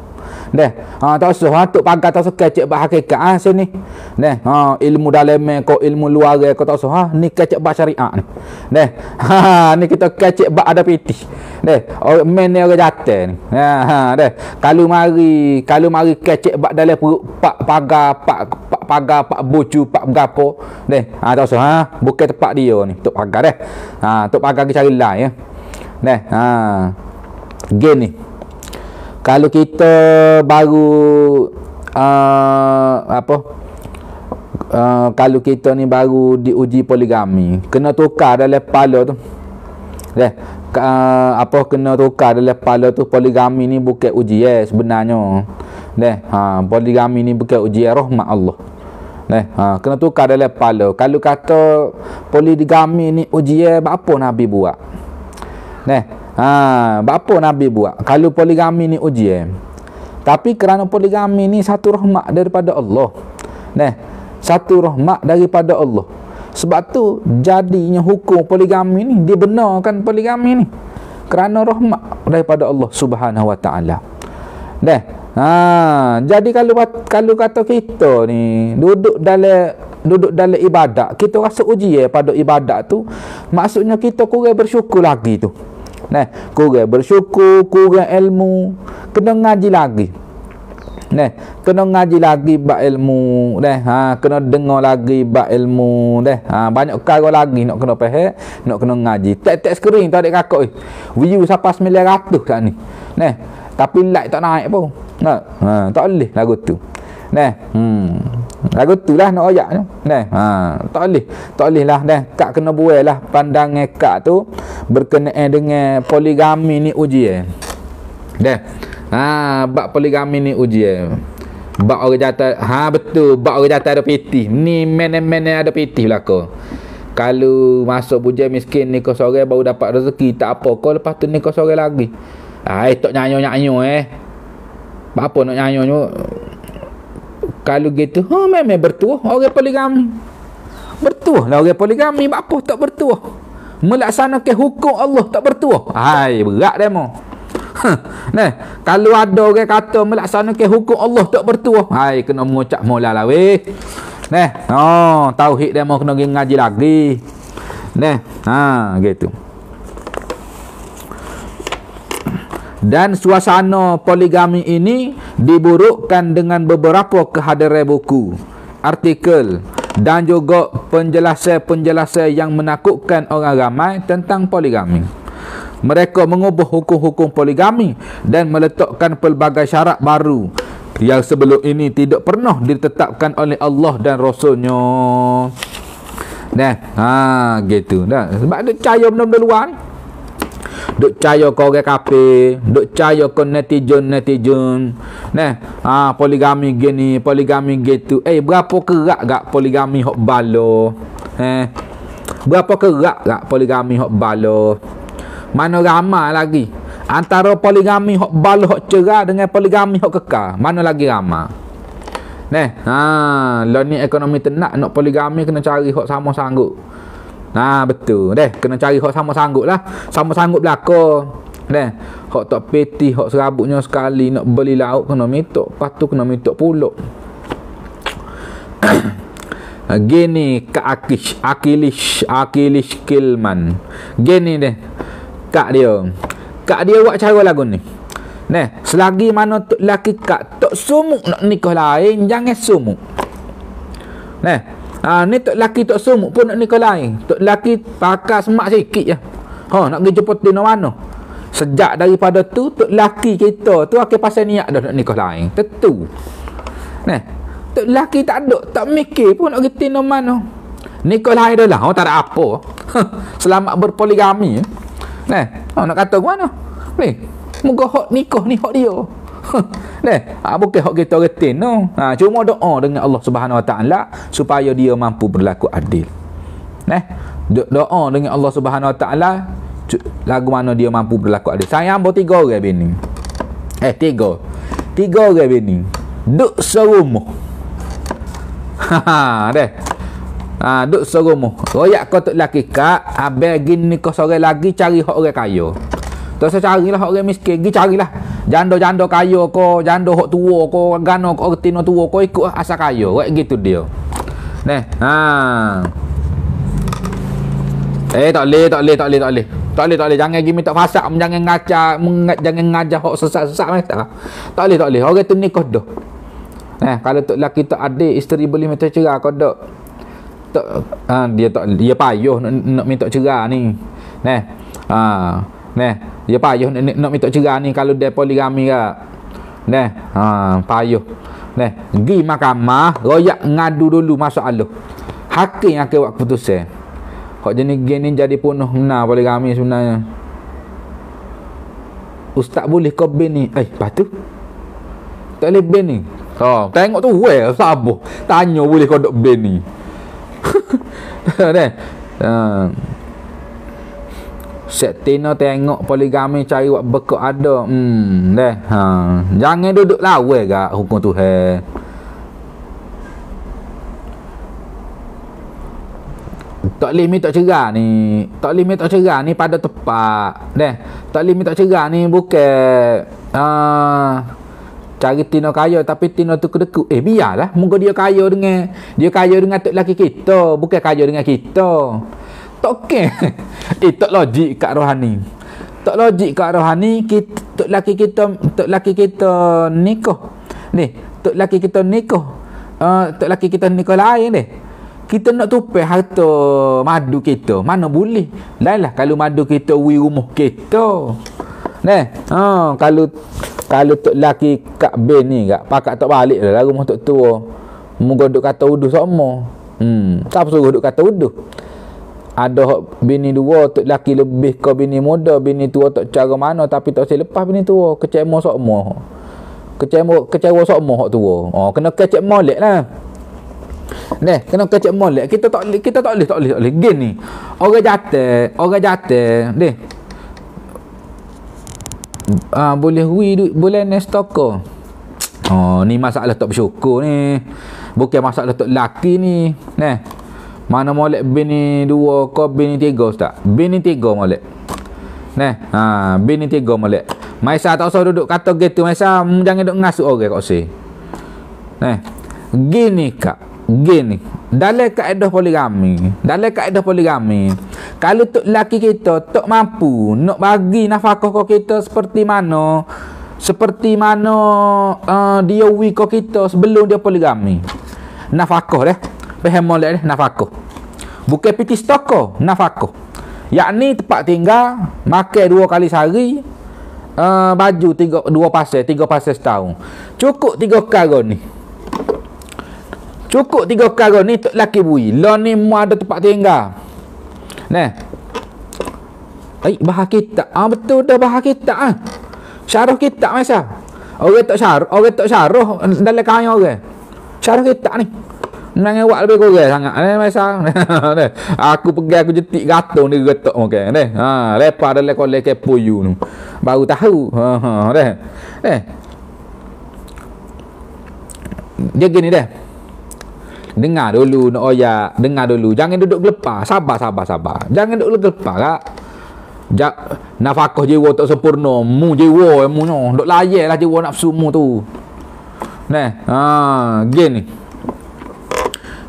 Tak usah Tok Pagar tak usah kecek berhakikat sini. Ilmu dalam ko ilmu luar ko tak usah ni kecek bah syariat ni. Ni kita kecek bah ada piti. Men ni orang jatuh ni. Kalau mari kecek bah dalam pak pagar pak bocu pak gapo. Tak usah bukan tempat dia ni Tok Pagar Tok Pagar kita cari lain ya. Gini. Kalau kita baru kalau kita ni baru diuji poligami, kena tukar dalam kepala tu. Kena tukar dalam kepala tu poligami ni bukan ujian sebenarnya. Poligami ni bukan ujian rahmat Allah. Kena tukar dalam kepala. Kalau kata poligami ni ujian, apa Nabi buat? Apa Nabi buat? Kalau poligami ni ujian. Tapi kerana poligami ni satu rahmat daripada Allah. Satu rahmat daripada Allah. Sebab tu jadinya hukum poligami ni, dibenarkan poligami ni kerana rahmat daripada Allah Subhanahu Wa Taala. Jadi kalau kata kita ni duduk dalam ibadat, kita rasa ujian pada ibadat tu, maksudnya kita kurang bersyukur lagi tu. Kurang bersyukur, kurang ilmu, kena ngaji lagi. Kena ngaji lagi bab ilmu, kena dengar lagi bab ilmu, banyak perkara lagi nak kena faham, nak kena ngaji. Tak skrin tu adik kakak view sampai 900 kat ni. Tapi like tak naik pun. Tak boleh lagu tu. Lagu tu lah nak oyak tu. Tak boleh lah. Kak kena buai lah pandangan kak tu berkenaan dengan poligami ni ujian. Bab poligami ni ujian. Bab orang jatuh, betul, bab orang jatuh ada piti. Ni mana-mana ada piti belaka. Kalau masuk bujang miskin ni kau sore baru dapat rezeki, tak apa kau lepas tu ni kau sore lagi. Tak nyanyo-nyanyo apa nak nyanyo. Kalau gitu, memang bertuah orang poligami. Bertuah lah orang poligami. Apa tak bertuah? Melaksanakan hukum Allah tak bertuah. Berat demo. Kalau ada orang kata melaksanakan hukum Allah tak bertuah, kena mengucap mula lah weh. Tauhid demo kena pergi ngaji lagi. Gitu. Dan suasana poligami ini diburukkan dengan beberapa kehadiran buku, artikel dan juga penjelasan-penjelasan yang menakutkan orang ramai tentang poligami. Mereka mengubah hukum-hukum poligami dan meletakkan pelbagai syarat baru yang sebelum ini tidak pernah ditetapkan oleh Allah dan Rasulnya. Gitu. Sebab dia percaya benda-benda luar ni. Duk percaya kau orang kafir, duk percaya kau netizen. Poligami gini, poligami gitu. Berapa kerak gak poligami hok balo? Berapa kerak gak poligami hok balo? Mana ramai lagi antara poligami hok balo hok cerah dengan poligami hok kekal, mana lagi ramai? Lah ni ekonomi tenak, nak poligami kena cari hok sama sanggup. Betul. Kena cari hok sama sanggup lah. Sama sanggup belaka. Hok tak peti, hok serabutnya sekali nak beli lauk kena minta, lepas tu kena minta pulak. Gini Kak Akilis Kilman. Gini Kak dia buat cara lagu ni. Selagi mana tok laki kak tok sumuk nak nikah lain, jangan sumuk. Ni tok laki tok sumuk pun nak nikah lain. Tok laki pakai semak sikit je. Nak pergi jemput di mana. Sejak daripada tu tok laki kita tu akan pasal niat dah nak nikah lain. Tentu. Tok laki tak ada, tak mikir pun nak pergi di mana. Nikah lain dah lah. Tak ada apa. Selamat berpoligami. Nak kata ke mana? Moga hak nikah ni hak dia. Bukan hak kita retin no. Cuma doa dengan Allah Subhanahu Wa Taala supaya dia mampu berlaku adil. Doa dengan Allah Subhanahu Wa Taala lagu mana dia mampu berlaku adil. Saya ambil 3 orang bini. 3 orang bini. Duk serumah. Duk serumah. Royak kau tok laki kak, abang gini kau sore lagi cari hak orang kaya. Tak usah carilah hak orang miskin, pergi carilah janda-janda kaya ko, janda hak tua ko, gano ko tino tua ko, ikut asal kaya. Wek gitu dia. Tak boleh. Jangan pergi minta fasak, jangan ngajar hak sesat-sesat mereka. Tak boleh. Orang tu nikah dah. Kalau tok laki tok adik isteri boleh minta cerai kau dak. Dia payuh nak minta cerai ni. Dia payuh nak minta cerai ni kalau dia poligami ke. Payuh. Pergi mahkamah, royak ngadu dulu masalah. Hakim akan buat keputusan. Hak jenis gini jadi penuh benar poligami sebenarnya. Ustaz boleh kau bini? Lepas tu tak boleh bini. Tengok tu sabar. Tanya boleh kau dok bini. Setina tengok poligami cari buat bekak ada. Jangan duduk lawa gak hukum Tuhan. tak boleh minta cerah ni. Tak boleh minta cerah ni pada tepat. Tak boleh minta cerah ni bukan cari tino kaya tapi tino tu kedekut. Biarlah moga dia kaya dengan tok laki kita, bukan kaya dengan kita. Tak okey. Tak logik kat rohani. Tak logik kat rohani. Tok laki kita nikah. Tok laki kita nikah. Tok laki kita nikah lain ni. Kita nak tupai harta madu kita, mana boleh. Lainlah kalau madu kita wi rumah kita. Kalau tok laki kat ben ni gak pakak tak balik dah rumah tok tua. Moga duk kata uduh sama. Siapa suruh duk kata uduh? Ada bini dua, tok laki lebih ke bini muda, bini tua tak cara mana tapi tak saya lepas bini tua, kecewa sokmo. Kecewa sokmo hak tua. Kena kecek molek lah. Kena kecek molek. Kita tak boleh gini. Orang jatuh boleh boleh nestoko. Ni masalah tak bersyukur ni. Bukan masalah tak laki ni. Mana molek bini dua ke bini tiga ustaz? Bini tiga molek. Bini tiga molek. Maisa tak usah duduk kata gitu. Maisa jangan duduk ngasuk orang kat sini. Gini kak. Gini, dalam kaedah poligami, kalau tok laki kita tak mampu nak bagi nafkah ke kita seperti mana dia wi ke kita sebelum dia poligami. Nafkah dah. Faham molek dah nafkah. Bukan piti stoko, nafkah. Yakni tempat tinggal, makan 2 kali sehari, baju 2 pasal setahun. Cukup 3 karun ni. Cukup 3 karun ni tok laki bui. Lo ni mu ada tempat tinggal. Bahas kitab. Betul dah bahas kitab. Syarah kitab masa. Orang tak syarah dalam kaya orang. Syarah kitab ni. Menang awak lebih kurang sangat masa. Aku pergi aku jetik gatung dia getok makan. Lepas dalam kolek kepoyu tu. Baru tahu. Dia gini dah. Dengar dulu nak oyak, dengar dulu. Jangan duduk gelepar. Sabar. Jangan duduk gelepar kak. Nafkah jiwa tak sempurna. Mu jiwa mu no. Duk layak lah jiwa nafsu mu tu.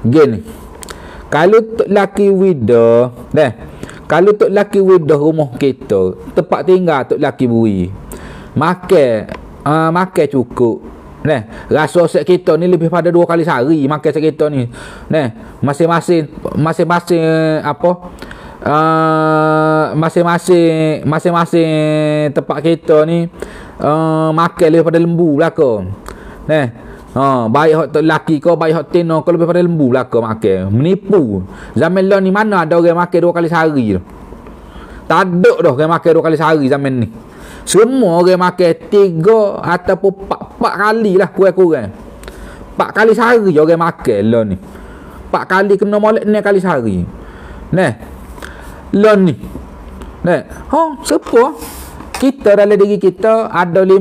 Gini. Kalau tok laki wida, kalau tok laki wida rumah kita, tempat tinggal tok laki bui. Makan cukup. Rasa set kita ni lebih pada 2 kali sehari makan set kita ni. Masing-masing apa? Masing-masing tempat kita ni makan lebih pada lembu belaka. Baik hak lelaki kau, baik hak tino kau lebih pada lembu belaka makan. Menipu. Zaman lah ni mana ada orang makan 2 kali sehari tu. Tak ada dah orang makan 2 kali sehari zaman ni. Semua orang makan 3 ataupun 4 kali lah kurang-kurang. 4 kali sehari orang makan lah ni. 4 kali kena molek 6 kali sehari. Lah ni. Siapa? Kita dalam diri kita ada 5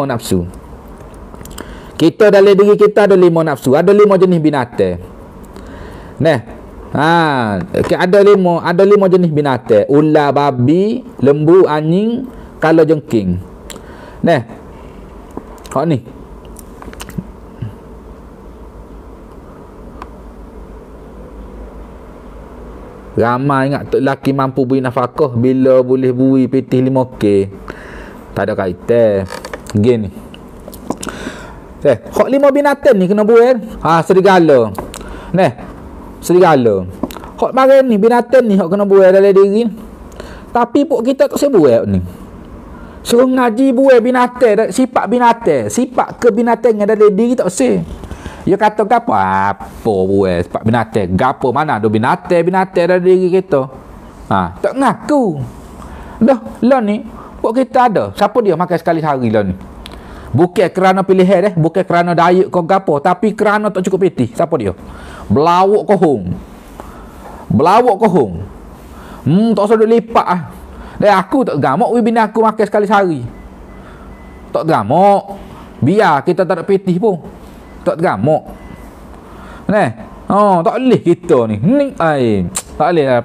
nafsu. Kita dalam diri kita ada 5 nafsu. Ada 5 jenis binatang. Ada 5 jenis binatang. Ular, babi, lembu, anjing, kalajengking. Hak ni. Ramai ingat tok laki mampu beri nafkah bila boleh beri pitih 5K. Tak ada kaitan. Gini. Hak 5 binatang ni kena buat. Serigala. Serigala. Hak barang ni binatang ni hak kena buat dalam diri. Tapi pun kita tak sebut ni. Suruh ngaji buat binatang, sifat binatang, sifat kebinatangan dalam diri tak seh. Dia kata gapo? Apa buat sifat binatang? Gapo mana ada binatang dalam diri kita? Tak ngaku. Dah lah ni pok kita ada. Siapa dia makan sekali sehari lah ni? Bukan kerana pilihan bukan kerana diet kau gapo, tapi kerana tak cukup pitih. Siapa dia? Belawak kohong. Tak usah duk lipat aku tak gamuk bini aku makan sekali sehari. Tak gamuk. Biar kita tak ada pitih pun. Tak gamuk. Tak boleh kita ni. Ni tak boleh lah.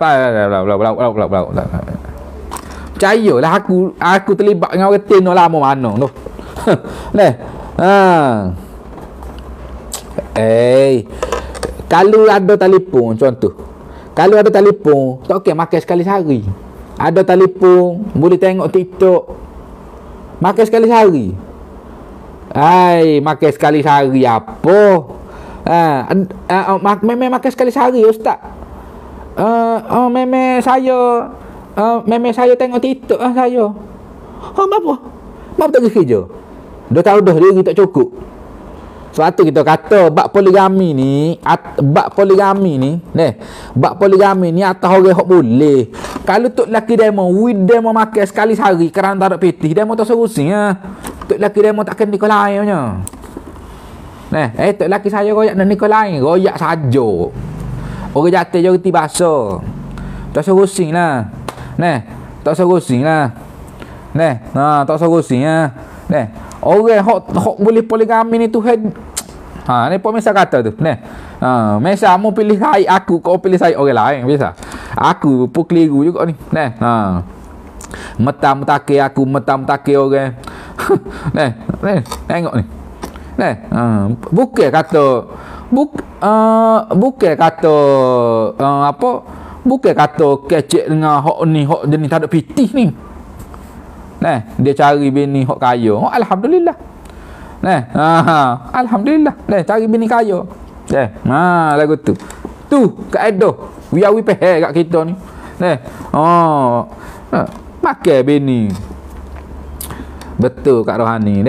Percayalah aku terlibat dengan orang Tino lama mana tu. Leh. Kalau ada telefon contoh. Kalau ada telefon, tak okey makan sekali sehari. Ada telefon, boleh tengok TikTok. Makan sekali sehari. Makan sekali sehari apa? Memang makan sekali sehari ustaz. Memang saya tengok TikTok saya. Apa tak kerja? Dah tahu dah dia tak cukup. Sebab tu kita kata bab poligami ni atas orang hok boleh. Kalau tok laki demo makan sekali sehari kerana tak ada pitih, demo tak solusi tok laki demo tak kena nikah lain punya. Tok laki saya royak nak nikah lain, royak saja. Orang jatuh je reti bahasa. Tak solusi lah. Tak solusi lah. Tak solusi lah. Orang hok boleh poligami ni Tuhan. Ni pun misal kata tu. Misal mu pilih saya aku, kau pilih saya orang lain biasa. Aku pun keliru juga ni. Metam-metake aku, metam-metake orang. Tengok ni. Bukan kata apa? Bukan kata kecek dengan hok ni, hok jenis tak ada pitih ni. Dia cari bini hok kaya. Alhamdulillah. Alhamdulillah. Cari bini kaya. Lagu tu. Tu kaedah. Wiawi peh kat kita ni. Makan bini. Betul Kak Rohani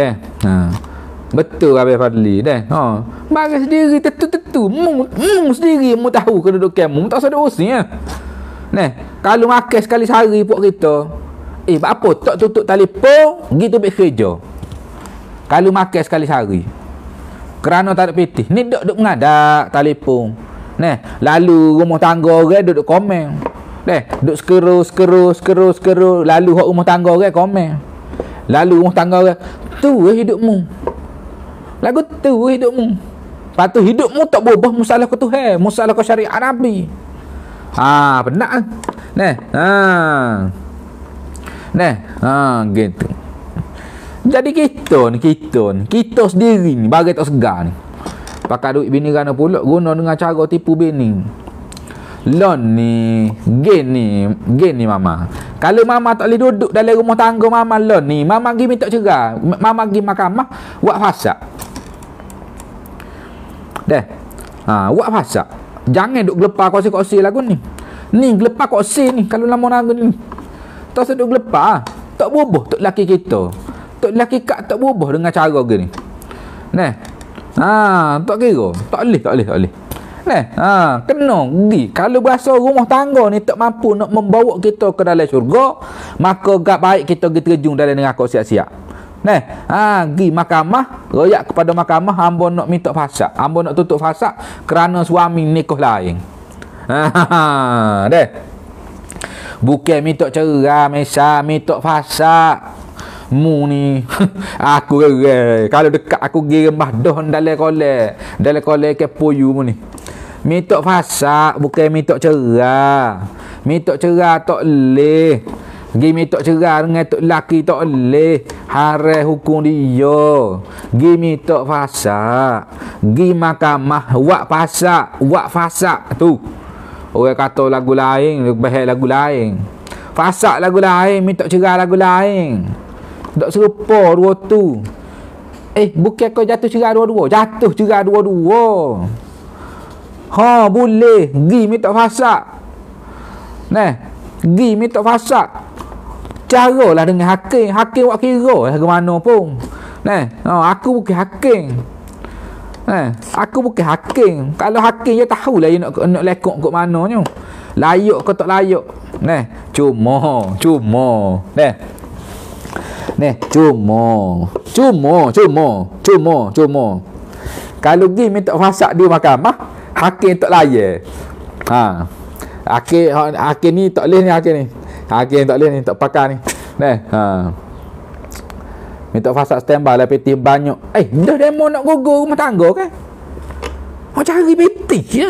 betul Abang Fadli bagi sendiri tentu mu sendiri mu tahu kedudukan mu tak sedar usi kalau makan sekali sehari pun kita apa tak tutup telefon gitu bekerja. Kalau makan sekali sehari kerana tak ada pitih ni duk mengadak telefon lalu rumah tangga orang duduk komen duk skeru lalu hak rumah tangga orang komen lalu rumah tangga orang tu hidupmu lagu tu hidupmu. Lepas tu hidupmu tak berubah masalah ke Tuhan, masalah ke syariat Nabi. Benar. Gitu. Jadi kita sendiri ni bagi tak segar ni. Pakai duit bini gana pula guna dengan cara tipu bini. Lon ni, gen ni mama. Kalau mama tak boleh duduk dalam rumah tangga mama lon ni, mama pergi minta cerai, mama pergi mahkamah buat fasad. Buat fasad. Jangan duk gelepar kursi-kursi lagu ni. Ni gelepar kursi ni kalau lama lagu ni. Tak seduk gelepar, tak berubah tok laki kita. Tok laki kak tak berubah dengan cara gini. Tak kira, tak boleh. Kena pergi. Kalau berasa rumah tangga ni tak mampu nak membawa kita ke dalam syurga, maka gak baik kita pergi terjun dalam neraka siap-siap. Pergi mahkamah, royak kepada mahkamah, hamba nak minta fasad, hamba nak tutup fasad kerana suami nikah lain. Bukan minta cerai, mesra minta fasad. Mu ni aku kalau dekat aku pergi rembah dah dalam kolej kepoyu mu ni. Minta fasad bukan minta cerai. Minta cerai tak boleh. Pergi minta cerai dengan tok laki tak boleh. Haram hukum dia. Pergi minta fasad. Pergi mahkamah buat fasad tu. Orang kata lagu lain, bahas lagu lain. Fasad lagu lain, minta cerai lagu lain. Tak serupa dua tu. Bukan kau jatuh cerai dua-dua. Jatuh cerai dua-dua. Boleh. Pergi minta fasad. Pergi minta fasad. Caralah dengan hakim. Hakim buat kira lah ke mana pun. Aku bukan hakim. Aku bukan hakim. Kalau hakim dia tahulah dia nak lekok ke mana ni. Layak ke tak layak. Cuma. Kalau pergi minta fasad di mahkamah, hakim tak layak. Hakim ni tak boleh ni hakim ni. Hakim tak boleh ni, tak pakar ni. Minta fasad standby lah peti banyak. Dah demo nak gugur rumah tangga kan? Mau cari piti je.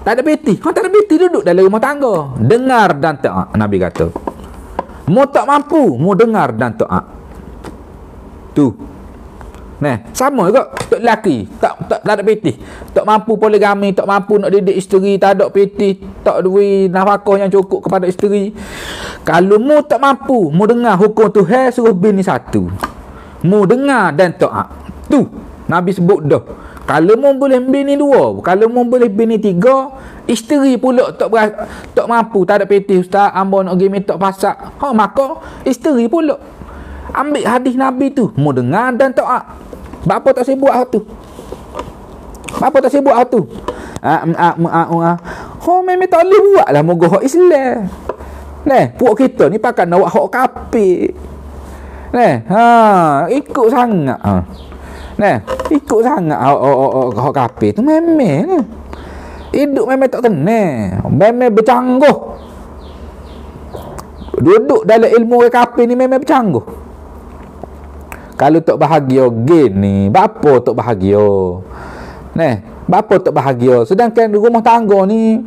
Tak ada piti. Kau tak ada piti, duduk dalam rumah tangga. Dengar dan taat, Nabi kata. Mu tak mampu, mu dengar dan taat. Tu. Nah, sama juga tok lelaki, tak ada piti. Tak mampu poligami, tak mampu nak didik isteri, tak ada piti, tak duit nafkah yang cukup kepada isteri. Kalau mu tak mampu, mu dengar hukum Tuhan suruh bini satu. Mu dengar dan taat. Tu Nabi sebut dah. Kalau mu boleh bini dua, kalau mu boleh bini tiga, isteri pula tak mampu, tak ada piti, ustaz, hamba nak pergi minta pasak. Ha, maka isteri pula ambil hadis Nabi tu, mu dengar dan taat. Bapa tak sibuk hal tu. Bapa tak sibuk hal tu. Memang tak boleh buat lah moga hak Islam. Puak kita ni pakai nak buat hak kapit. Ikut sangat. Ikut sangat hak kapit tu memang. Hidup memang tak tenang. Memang bercangguh. Duduk dalam ilmu kapit ni memang bercangguh. Kalau tak bahagia gini, bapa tak bahagia. Bapa tak bahagia. Sedangkan rumah tangga ni,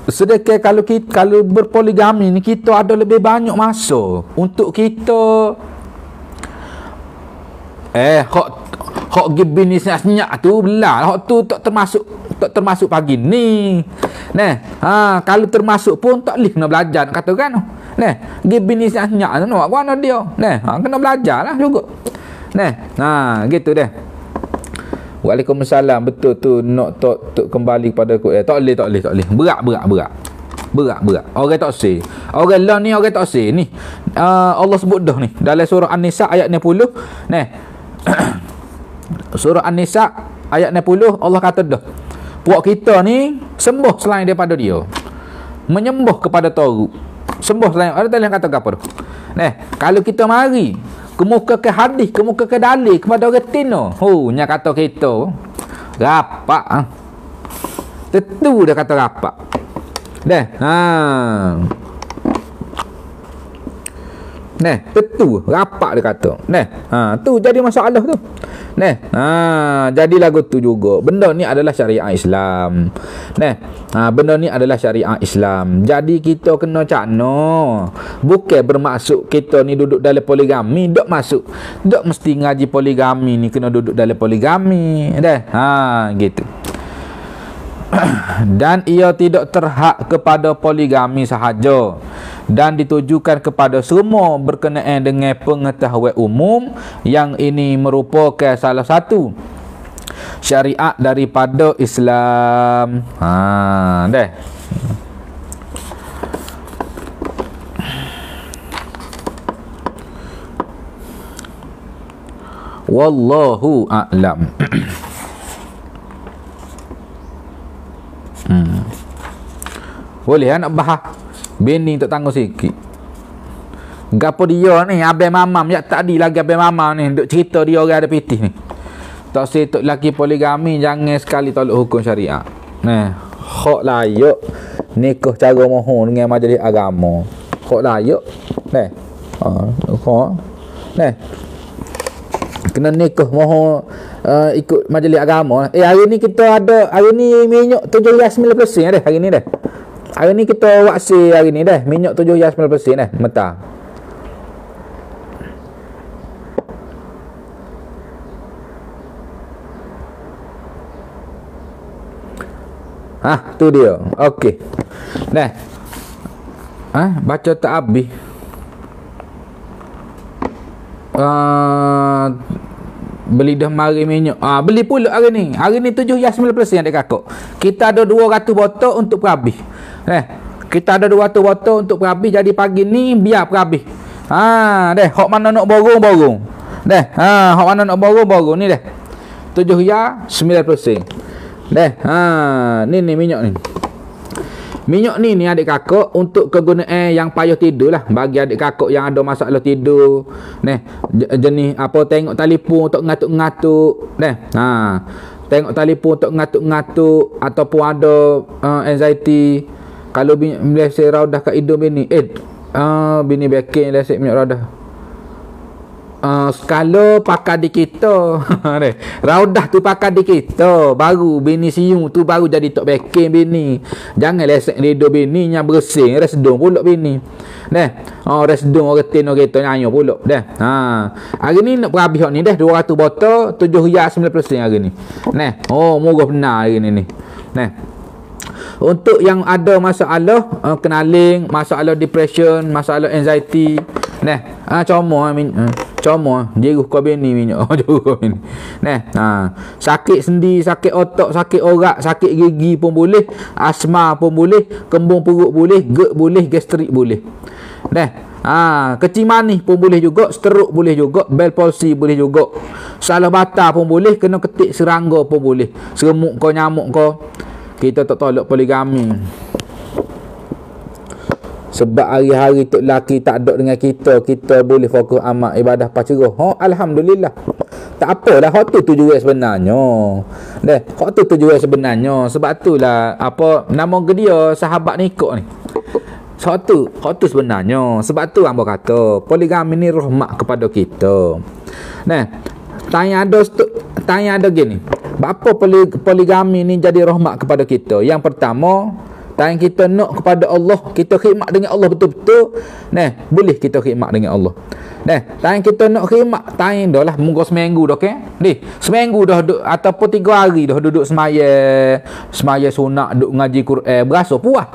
sedangkan kalau berpoligami ni, kita ada lebih banyak masa untuk kita hak bini senyak tu belah. Hak tu tak termasuk pagi ni. Kalau termasuk pun tak boleh kena belajar nak katakan. Bini senyak tu nak buat mana dia. Kena belajar lah juga. Gitu deh. Waalaikumsalam. Betul tu nak tok kembali pada aku. Tak boleh. Berat. Orang tak say. Orang lah ni orang tak say ni. Allah sebut dah ni dalam surah An-Nisa ayat 60. Surah An-Nisa ayat 60 Allah kata dah. Puak kita ni sembah selain daripada dia. Menyembah kepada taurut. Sembah selain. Ada yang kata apa tu? Kalau kita mari kemuka ke hadis, kemuka ke dalil kepada orang tino. Nya kata kita rapak. Tentu dia kata rapak. Tentu rapak dia kata. Tu jadi masalah tu. Jadi lagu tu juga. Benda ni adalah syariat Islam. Benda ni adalah syariat Islam. Jadi kita kena cakno. Bukan bermaksud kita ni duduk dalam poligami, tak masuk. Tak mesti ngaji poligami ni kena duduk dalam poligami. Gitu. Dan ia tidak terhad kepada poligami sahaja dan ditujukan kepada semua berkenaan dengan pengetahuan umum. Yang ini merupakan salah satu syariat daripada Islam. Wallahu a'lam. Boleh nak bahas bini tak tangguh sikit. Gapo dia ni abang mamam ya tadi lagi abang mamam ni duk cerita dia orang ada pitih ni. Tak setuk laki poligami jangan sekali tolak hukum syariat. Hak layak nikah cara mohon dengan majlis agama. Hak layak. Kena nikah mohon ikut majlis agama. Hari ni kita ada, hari ni minyak 7.9% dah hari ni dah. Hari ni kita waksi hari ni dah minyak 7.9% dah mentah. Tu dia. Okey. Baca tak habis. Beli dah mari minyak. Beli pula hari ni. Hari ni 7.9% adik kakak. Kita ada 200 botol untuk perhabis. Kita ada 200 botol untuk perhabis. Jadi pagi ni biar perhabis. Hak mana nak borong. Hak mana nak borong ni dah. 7.9%. Ni minyak ni. Minyak ni adik kakak untuk kegunaan yang payah tidur lah. Bagi adik kakak yang ada masalah tidur. Jenis apa, tengok telefon untuk ngatuk-ngatuk. Tengok telefon untuk ngatuk-ngatuk. Ataupun ada anxiety. Kalau biasa raudah kat hidung bini. Bini backing lesek minyak raudah. skala pakai di kita. Raudah tu pakai di kita. Baru bini siung tu baru jadi tok backing bini. Jangan lesek lidah bini yang bersih. Resdung pula bini. Resdung orang tin orang kita nyanyi pula. Hari ni nak berhabis ni 200 botol 7.90 hari ni. Murah benar hari ni. Untuk yang ada masalah kenaling, masalah depression, masalah anxiety, comot jeruh kau bini minyak. Sakit sendi, sakit otak, sakit orak, sakit gigi pun boleh, asma pun boleh, kembung perut boleh, GERD boleh, gastrik boleh. Kecil manis pun boleh juga, stroke boleh juga, bell palsy boleh juga, salah batar pun boleh, kena ketik serangga pun boleh, seremuk kau, nyamuk kau. Kita tak tolak poligami. Sebab hari-hari tok laki tak ada dengan kita, kita boleh fokus amal ibadah pacarah. Alhamdulillah. Tak apalah, hak tu tujuan sebenarnya. Hak tu tujuan sebenarnya. Sebab itulah apa nama dia sahabat nikah ni. Hak tu sebenarnya. Sebab tu hamba kata poligami ni rahmat kepada kita. Tanya ada gini. Apa poligami ni jadi rahmat kepada kita? Yang pertama, tanya kita nak kepada Allah, kita khidmat dengan Allah betul-betul. Boleh kita khidmat dengan Allah. Tanya kita nak khidmat, tanya dah lah munggu seminggu dah seminggu dah duduk, ataupun 3 hari dah duduk semaya sunat, duduk ngaji Quran, berasa puas.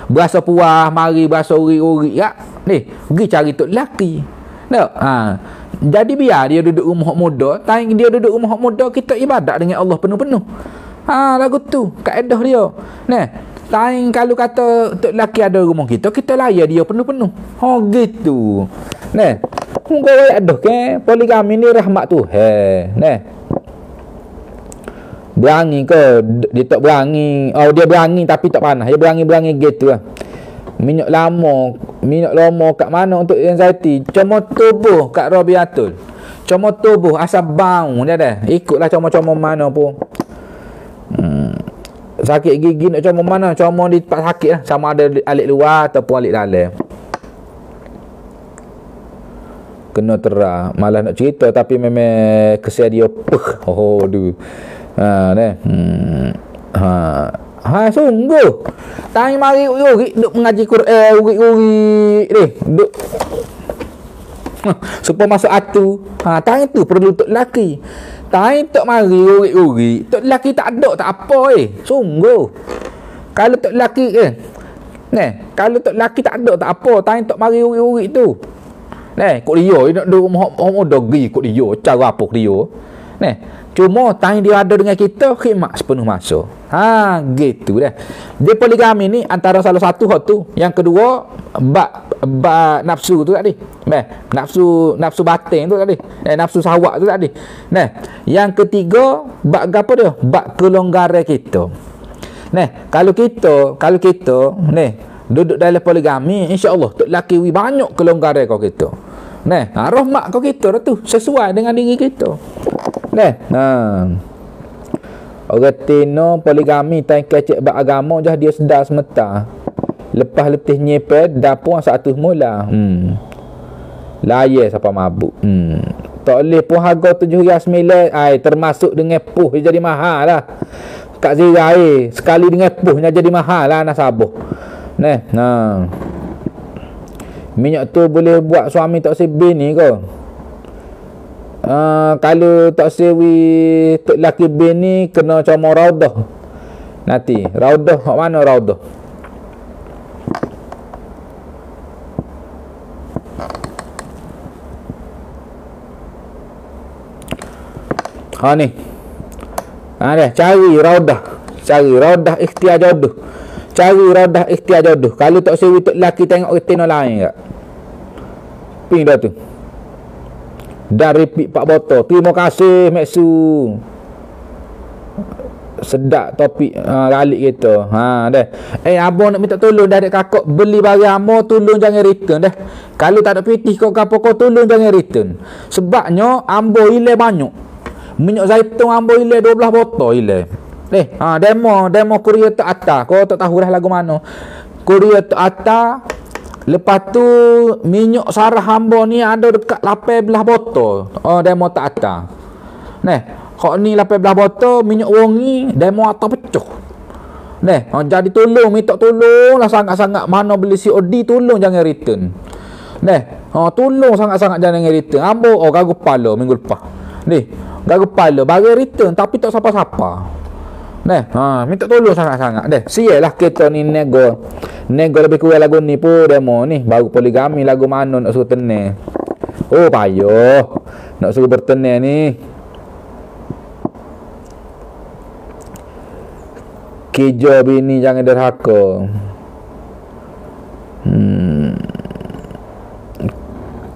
Berasa puas, mari berasa uri-uri ya. Pergi cari tok lelaki. Jadi biar dia duduk rumah muda, tanya dia duduk rumah muda, kita ibadat dengan Allah penuh-penuh. Lagu tu kaedah dia. Tanya kalau kata tok lelaki ada rumah kita layan dia penuh-penuh. Gitu. Moga ada ke poligami ni rahmat Tuhan. Berangi ke dia tak berangi. Dia berangi tapi tak panas. Dia berangi gitu lah. Minyak lama kat mana untuk anxiety? Cuma tubuh kat Rabiatul. Cuma tubuh asal bau dia dah. Ikutlah cuma mana pun. Sakit gigi nak cuma mana? Cuma di tempat sakit lah. Sama ada alik luar ataupun alik dalam. Kena terah. Malah nak cerita tapi memang kesian dia. Sungguh. Tanya mari uri duk mengaji Quran, uri duk supaya masuk atu. Tanya tu perlu tok lelaki. Tanya tok mari uri. Tok lelaki tak ada tak apa Sungguh. Kalau tok lelaki kalau tok lelaki tak ada tak apa. Tanya tok mari uri tu. Kok dia nak duk rumah dogi kok dia. Cara apa dia? Cuma tanya dia ada dengan kita khidmat sepenuh masa. Gitu dah. Dia poligami ni antara salah satu hak tu. Yang kedua bab nafsu tu tadi. Nafsu batin tu tadi. Nafsu sawak tu tadi. Yang ketiga bab apa dia? Bab kelonggaran kita. Kalau kita duduk dalam poligami, insya-Allah tok laki banyak kelonggaran kau kita. Rahmat kau kita dah tu sesuai dengan diri kita. Orang tino poligami tak kecek bab agama je dia sedar semata. Lepas letih nyepet dah pun satu mula. Layak siapa mabuk. Tak boleh pun harga 7.9 termasuk dengan puh jadi mahal lah. Kat Zira sekali dengan puhnya jadi mahal lah nasabah. Minyak tu boleh buat suami tak sebi ni ke? Kalau tak sewi tok laki bini kena cuma raudah. Nanti raudah hak mana raudah? Ni. Dah cari raudah ikhtiar jodoh. Cari raudah ikhtiar jodoh. Kalau tak sewi tok laki tengok retina lain tak? Ping dah tu. Dah repeat 4 botol. Terima kasih Meksu. Sedap topik galik kita. Dah. Abang nak minta tolong dah adik kakak beli barang amo tolong jangan return dah. Kalau tak ada pitih kau apa kau tolong jangan return. Sebabnya ambo hilang banyak. Minyak zaitun ambo hilang 12 botol hilang. Demo Korea tak atas. Kau tak tahu dah lagu mana. Korea tak atas Lepas tu minyak sarah hamba ni ada dekat 18 botol. Oh, demo tak atas. Neh, kok ni 18 botol minyak wangi demo atas pecah. Neh, jadi tolong minta tolong lah sangat-sangat mana beli COD tolong jangan return. Neh, tolong sangat-sangat jangan return. Hamba gagu kepala minggu lepas. Ni, gagu kepala bagi return tapi tak siapa-siapa. Neh, minta tolong sangat-sangat. Deh, sialah kita ni nego lebih kurang lagu ni pun demo ni baru poligami lagu mana nak suruh tenang. Oh, payah nak suruh bertenang ni. Kerja bini jangan derhaka.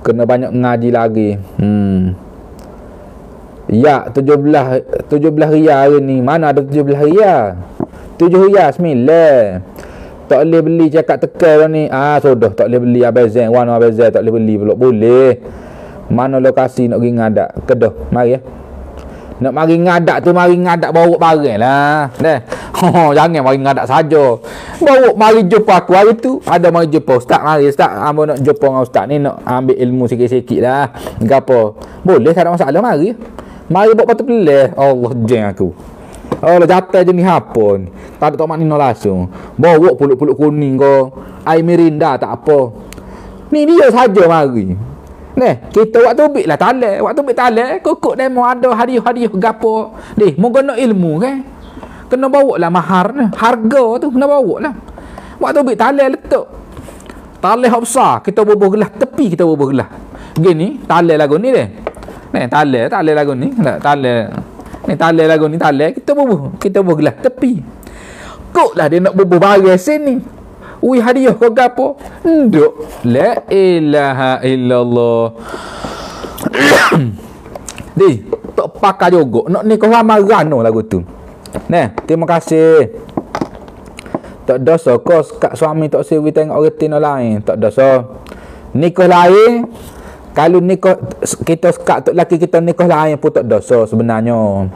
Kena banyak ngaji lagi. Ya, 17 riyal hari ni. Mana ada 17 riyal? 7 riyal 9. Tak boleh beli cakap tekan ni. Sudah tak boleh beli abazan, warna abazan tak boleh beli pula. Boleh. Mana lokasi nak pergi ngadak? Kedah. Mari ya. Nak mari ngadak tu mari ngadak bawa barang lah. Jangan mari ngadak saja. Bawa mari jumpa aku hari tu. Ada mari jumpa ustaz, mari ustaz. Hamba nak jumpa dengan ustaz ni nak ambil ilmu sikit-sikit lah. Gapo? Boleh, tak ada masalah, mari. Mari bawa patut pelih. Allah jeng aku. Allah jatuh je ni apa ni. Tak ada tak maknina langsung. Bawa pulut-pulut kuning ko. Air mirinda tak apa. Ni dia saja mari. Kita waktu ubik lah talek. Waktu ubik talek, kukuk demo ada hadiah-hadiah gapo. Mu kena ilmu kan. Kena bawa lah mahar ni. Harga tu kena bawa lah. Waktu ubik talek letak. Talek besar, kita bubuh gelas. Tepi kita bubuh gelas. Gini, talek lagu ni deh. Talek lagu ni. Talek lagu ni, kita bubuh gelas tepi. Kok lah dia nak bubuh barang sini. Ui, hadiah kau gapo? Nduk. La ilaha illallah. Tak pakai juga. Nak nikah lama rano lagu tu. Terima kasih. Tak dosa kau kat suami tak sewi tengok retina lain. Tak dosa. Nikah lain. Kalau nikah kita sekat tok laki kita nikah lain pun tak dosa sebenarnya.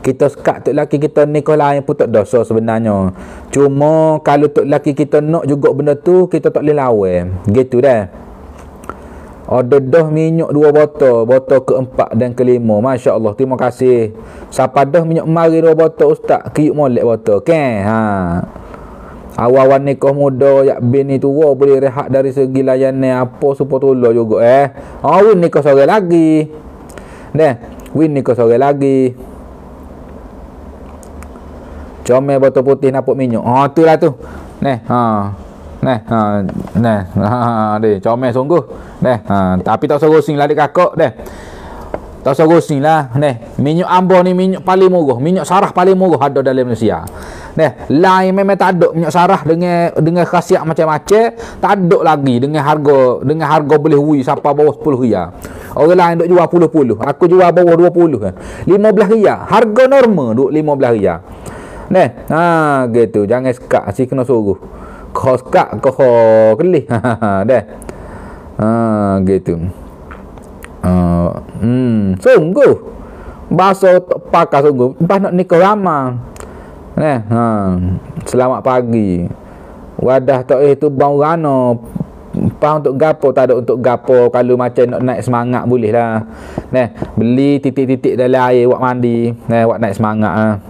Kita sekat tok laki kita nikah lain pun tak dosa sebenarnya. Cuma kalau tok laki kita nak juga benda tu kita tak boleh lawan. Gitu dah. Ada dah minyak 2 botol, botol keempat dan kelima. Masya-Allah, terima kasih. Siapa dah minyak mari 2 botol ustaz, kiyuk molek botol. Awal-awal nikah muda yak bini tua boleh rehat dari segi layanan apa supaya tolong juga win nikah sore lagi. Win nikah sore lagi. Comel botol putih nampak minyak. Itulah tu. Comel sungguh. Tapi tak suruh sing lah adik kakak Tak suruh sing lah. Minyak ambo ni minyak paling murah. Minyak sarah paling murah ada dalam Malaysia. Lain memang tak ada minyak sarah dengan khasiat macam-macam, tak ada lagi dengan harga boleh siapa bawah 10 riyal. Orang lain duk jual 10. Aku jual bawah 20. 15 riyal. Harga normal duk 15 riyal. Gitu. Jangan sekat si kena suruh. Kau sekat kau kelih. Gitu. Sungguh. Bahasa tak pakai sungguh. Lepas nak nikah lama. Selamat pagi. Wadah tak tu bau rano. Pang untuk gapo tak ada untuk gapo. Kalau macam nak naik semangat boleh lah. Beli titik-titik dalam air buat mandi. Buat naik semangat.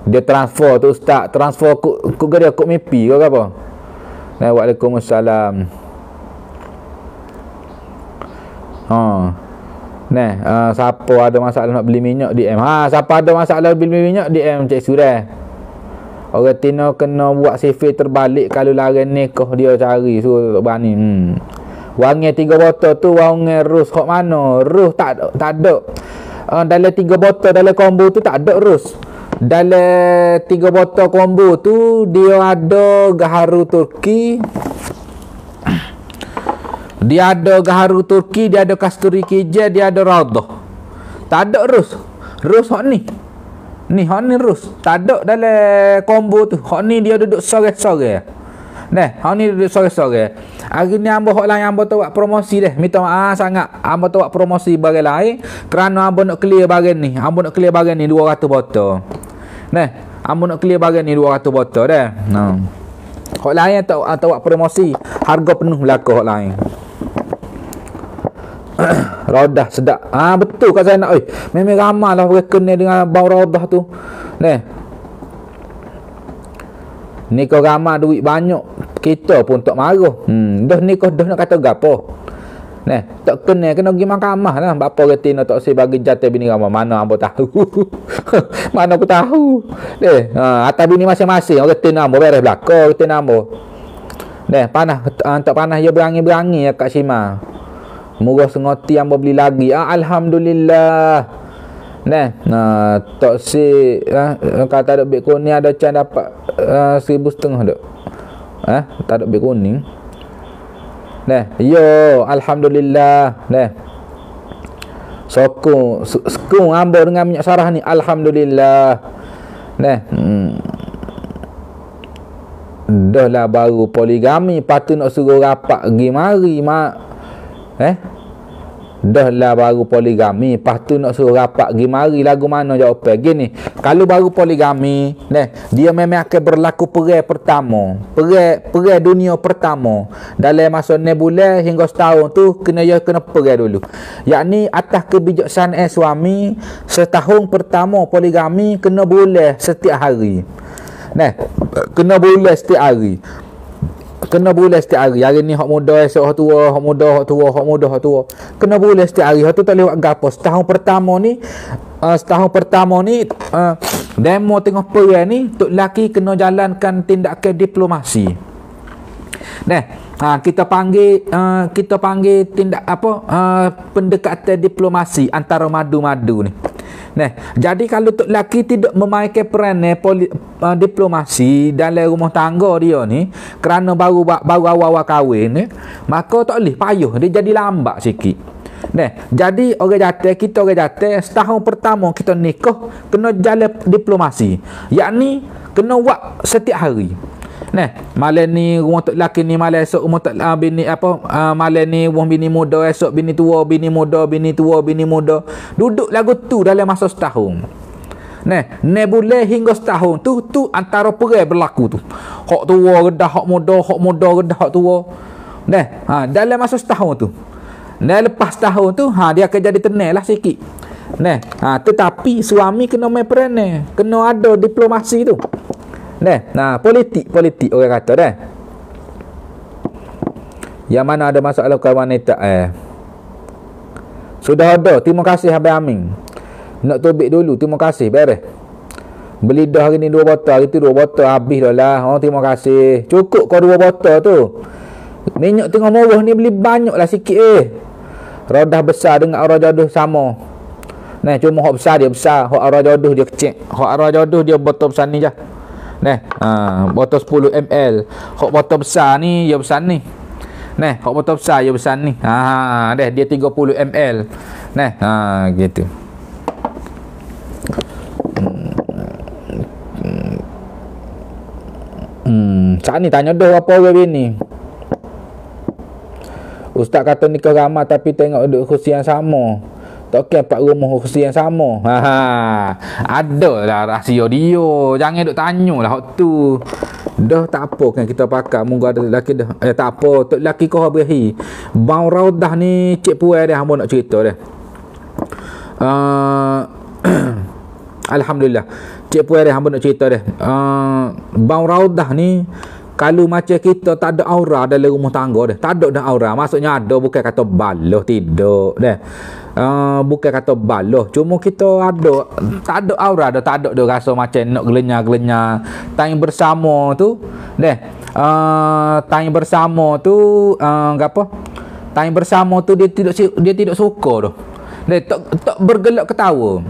Dia transfer tu ustaz. Transfer kuk geria kuk mipi ke apa? Waalaikumsalam. Siapa ada masalah nak beli minyak DM. Siapa ada masalah beli minyak DM Cik Surah. Orang Tino kena buat CV terbalik kalau larang nikah dia cari suruh berani. Wangi 3 botol tu wangi rus hok mana? Rus tak ada. Dalam 3 botol dalam combo tu tak ada rus. Dalam 3 botol combo tu dia ada gaharu Turki. Dia ada gaharu Turki, dia ada kasturi kija, dia ada radah. Tak ada rus. Rus hok ni. Hok ni rus. Tak ada dalam combo tu. Hok ni dia duduk sore-sore. Hok ni duduk sore-sore. Hari ni hamba hok lain hamba tu buat promosi deh. Minta maaf sangat. Hamba tu buat promosi barang lain kerana hamba nak clear barang ni. Hamba nak clear barang ni 200 botol. Hamba nak clear barang ni 200 botol dah. Hak lain tak buat promosi, harga penuh belaka hak lain. Rodah sedap. Betul kat saya nak. Memang ramai lah orang kena dengan bau rodah tu. Ni kau ramai duit banyak, kita pun tak marah. Dah nikah dah nak kata gapo. Tak kena pergi mahkamah lah. Bapa retina tak si bagi jatah bini ramai. Mana hamba tahu. Mana aku tahu. Atas bini masing-masing orang retina hamba beres belaka retina hamba. Panah tak panah dia berangi-berangi ya Kak Sima. Murah sengoti hamba beli lagi. Alhamdulillah. Tak si kata ada beg kuning ada can dapat 1,500 dak. Tak ada beg kuning. Yo, alhamdulillah. Sokong hamba dengan minyak sarah ni, alhamdulillah. Dah lah baru poligami, patu nak suruh rapat pergi mari mak. Dah lah baru poligami, lepas tu nak suruh rapat pergi mari, lagu mana jawapan gini. Kalau baru poligami, dia memang akan berlaku perai pertama, perai dunia pertama dalam masa 6 bulan hingga setahun tu kena perai dulu. Yakni atas kebijaksanaan suami, setahun pertama poligami kena boleh setiap hari. Kena boleh setiap hari. Kena boleh setiap hari. Hari ni hak muda, esok hak tua, hak muda, hak tua, hak muda, hak tua. Kena boleh setiap hari. Hak tu tak lewat gapo. Setahun pertama ni demo tengah perai ni, tok laki kena jalankan tindakan diplomasi. Kita panggil tindak pendekatan diplomasi antara madu-madu ni. Jadi kalau tok laki tidak memainkan peranan diplomasi dalam rumah tangga dia ni, kerana baru awal-awal kahwin ni, maka tak boleh payah, dia jadi lambat sikit. Jadi orang jatuh setahun pertama kita nikah kena jalan diplomasi, yakni kena buat setiap hari. Malam ni rumah tok laki ni, malam esok rumah tok bini malam ni rumah bini muda, esok bini tua, bini muda, bini tua, bini muda. Duduk lagu tu dalam masa setahun. Bulan hingga setahun tu antara perai berlaku tu. Hak tua gedah hak muda gedah hak tua. Dalam masa setahun tu. Lepas setahun tu dia akan jadi tenang lah sikit. Tetapi suami kena main peranan, kena ada diplomasi tu. Politik orang kata yang mana ada masalah kawan wanita sudah ada. Terima kasih Habib Amin. Nak tobik dulu, terima kasih, beres. Beli dah hari ni 2 botol, hari tu 2 botol habis dah lah. Terima kasih. Cukup kau 2 botol tu. Minyak tengah murah ni beli banyak lah sikit Rodah besar dengan arah jodoh sama. Cuma hak besar dia besar, hak arah jodoh dia kecil. Hak arah jodoh dia botol besar ni je. Botol 10 ml. Hak botol besar ni dia besar ni. Hak botol besar dia besar ni. Dia 30 ml. Gitu. Saat ni tanya dah apa orang bini. Ustaz kata nikah ramai tapi tengok duduk kursi yang sama. Tak kira 4 rumah kursi yang sama. Ada lah rahsia dia. Jangan duk tanya lah hak tu. Dah tak apa kan kita pakai. Munggu ada lelaki dah. Tak apa. Tok lelaki kau berahi. Bau raudah ni cik puai dia. Hamba nak cerita dia. Alhamdulillah. Cik puai dia. Hamba nak cerita dia. Bau raudah ni, kalau macam kita tak ada aura dalam rumah tangga dia. Tak ada dah aura. Maksudnya ada, bukan kata baloh, tidak dah. Bukan kata baloh, cuma kita ada, tak ada aura dah, tak ada dah rasa macam nak gelenyar-gelenyar. Time bersama tu time bersama tu apa? Time bersama tu dia tidak suka dah. Dia tak bergelak ketawa.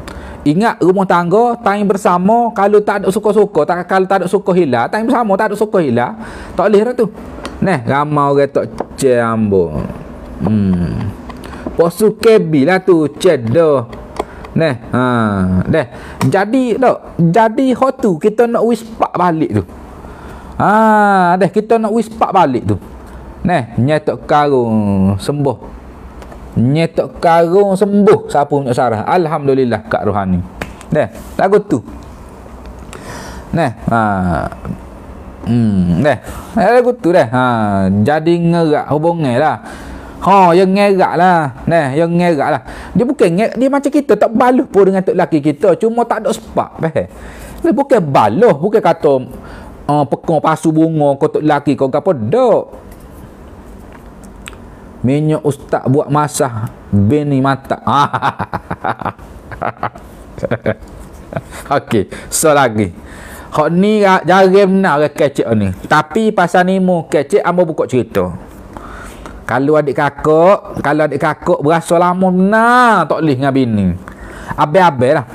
Ingat rumah tangga, time bersama, kalau tak ada suka-suka, kalau tak ada suka hilang, time bersama tak ada suka hilang, tak boleh dah tu. Ramai orang tak cambo. Posu kebi lah tu, cedoh. Jadi hot tu kita nak wispak balik tu. Kita nak wispak balik tu. Nyetok karung sembuh. Nyetok karung sembuh siapa punya sarah. Alhamdulillah Kak Rohani. Lagu tu. Dah. Lagu tu dah. Jadi ngerak hubungan lah. Yang ngerak lah. Yang ngerak lah. Dia bukan ngerak, dia macam kita tak baluh pun dengan tok laki kita, cuma tak ada spark. Dia bukan baluh, bukan kata pekong pasu bunga kau tok laki kau gapo dak. Minyak ustaz buat masak bini mata. Okey, so lagi. Hak ni jarang benar orang kecek ni. Tapi pasal ni mu kecek ambo buka cerita. Kalau adik kakak berasa lama benar tak leh dengan bini. Abai-abai lah.